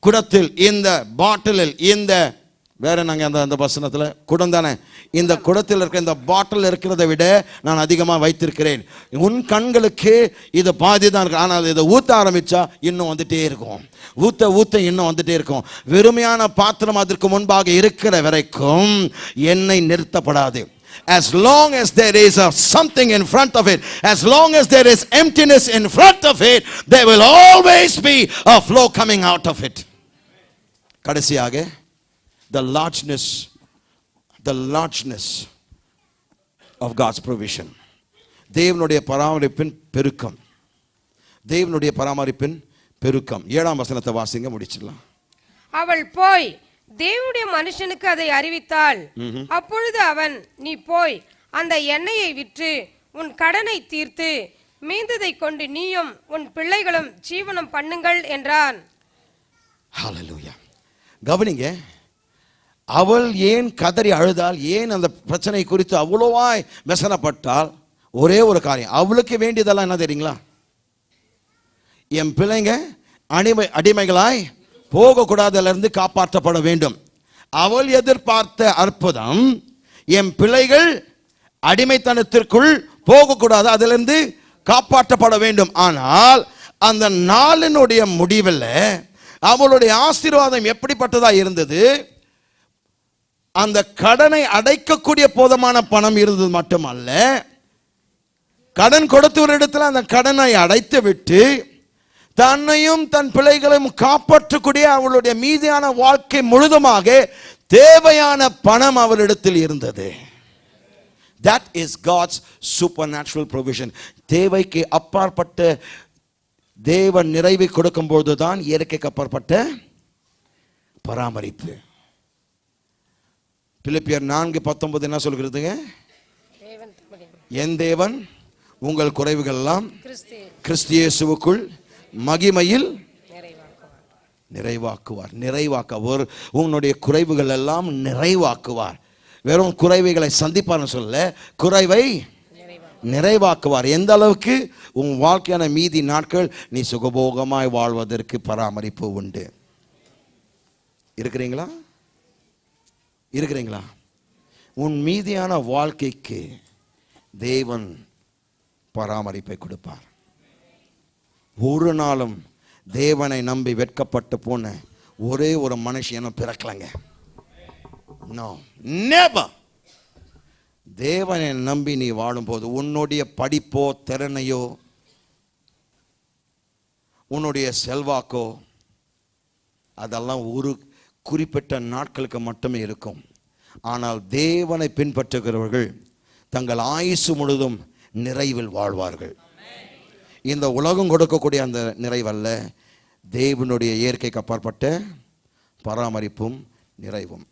குடத்தில், இந்த பாட்டிலில், இந்த வேற நாங்கள் அந்த வசனத்தில் குடம் தானே, இந்த குடத்தில் இருக்கிற இந்த பாட்டில் இருக்கிறத விட நான் அதிகமாக வைத்திருக்கிறேன். உன் கண்களுக்கு இது பாதி தான் இருக்கு, ஆனால் இதை ஊற்ற ஆரம்பிச்சா இன்னும் வந்துட்டே இருக்கும், ஊத்த ஊத்த இன்னும் வந்துட்டே இருக்கும். வெறுமையான பாத்திரம் அதற்கு முன்பாக இருக்கிற வரைக்கும் எண்ணெய் நிறுத்தப்படாது. As long as there is something in front of it, as long as there is emptiness in front of it, there will always be a flow coming out of it. கடைசியாக the largeness of God's provision. தேவனுடைய பராமரிப்பின் பெருக்கம், தேவனுடைய பராமரிப்பின் பெருக்கம். 7ஆம் வசனத்தை வாசிங்க, முடிச்சிடலாம். அவள் போய் தேவனுடைய மனுஷனுக்கு அதை அறிவித்தாள். அப்பொழுது அவன், நீ போய் அந்த எண்ணெயை விற்று உன் கடனை தீர்த்து மீந்ததை கொண்டு நீயும் உன் பிள்ளைகளும் ஜீவனம் பண்ணுங்கள் என்றான். ஹல்லேலூயா. கவனிங்க, அவள் ஏன் கதறி அழுதாள், ஏன் அந்த பிரச்சனை குறித்து அவ்வளவாய் व्यसனப்பட்டாள்? ஒரே ஒரு காரியம், அவளுக்கு வேண்டியதெல்லாம் என்ன தெரியுங்களா? என் பிள்ளைங்க அடிமைகளாய் போகக்கூடாதிலிருந்து காப்பாற்றப்பட வேண்டும். அவள் எதிர்பார்த்த அற்புதம், என் பிள்ளைகள் அடிமைத்தனத்திற்குள் போகக்கூடாது, அதிலிருந்து காப்பாற்றப்பட வேண்டும். ஆனால் அந்த நாளினுடைய முடிவில் அவளுடைய ஆசீர்வாதம் எப்படிப்பட்டதா இருந்தது? அந்த கடனை அடைக்கக்கூடிய போதுமான பணம் இருந்தது மட்டுமல்ல, கடன் கொடுத்தவரிடத்தில் அந்த கடனை அடைத்து விட்டு தன்னையும் தன் பிள்ளைகளையும் காப்பாற்றக்கூடிய அவளுடைய மீதியான வாழ்க்கை முழுதுமாக தேவையான பணம் அவளிடத்தில் இருந்தது. That is God's supernatural provision. தேவைக்கு அப்பாற்பட்ட தேவன் நிறைவை கொடுக்கும் போதுதான் இயற்கைக்கு அப்பாற்பட்ட பராமரிப்பு. பிலிப்பியர் 4:19 என்ன சொல்கிறதுங்க? என் தேவன் உங்கள் குறைவுகள் எல்லாம் கிறிஸ்து இயேசுவுக்குள் மகிமையில் நிறைவாக்குவார். நிறைவாக்குவார். உன்னுடைய குறைவுகள் எல்லாம் நிறைவாக்குவார். வெறும் குறைவுகளை சந்திப்பார்னு சொல்ல, குறைவை நிறைவாக்குவார். எந்த அளவுக்கு? உன் வாழ்க்கையான மீதி நாட்கள் நீ சுகபோகமாய் வாழ்வதற்கு பராமரிப்பு உண்டு. இருக்கிறீங்களா? இருக்கிறீங்களா? உன் மீதியான வாழ்க்கைக்கு தேவன் பராமரிப்பை கொடுப்பார். ஒரு நாளும் தேவனை நம்பி வெட்கப்பட்டு போன ஒரே ஒரு மனுஷனும் பிறக்கலங்க. No, never. தேவனை நம்பி நீ வாழும்போது உன்னுடைய படிப்போ திறனையோ உன்னுடைய செல்வாக்கோ அதெல்லாம் ஒரு குறிப்பிட்ட நாட்களுக்கு மட்டுமே இருக்கும். ஆனால் தேவனை பின்பற்றுகிறவர்கள் தங்கள் ஆயுசு முழுதும் நிறைவில் வாழ்வார்கள். இந்த உலகம் கொடுக்கக்கூடிய அந்த நிறைவல்ல, தேவனுடைய இயற்கைக்கு அப்பாற்பட்ட பராமரிப்பும் நிறைவும்.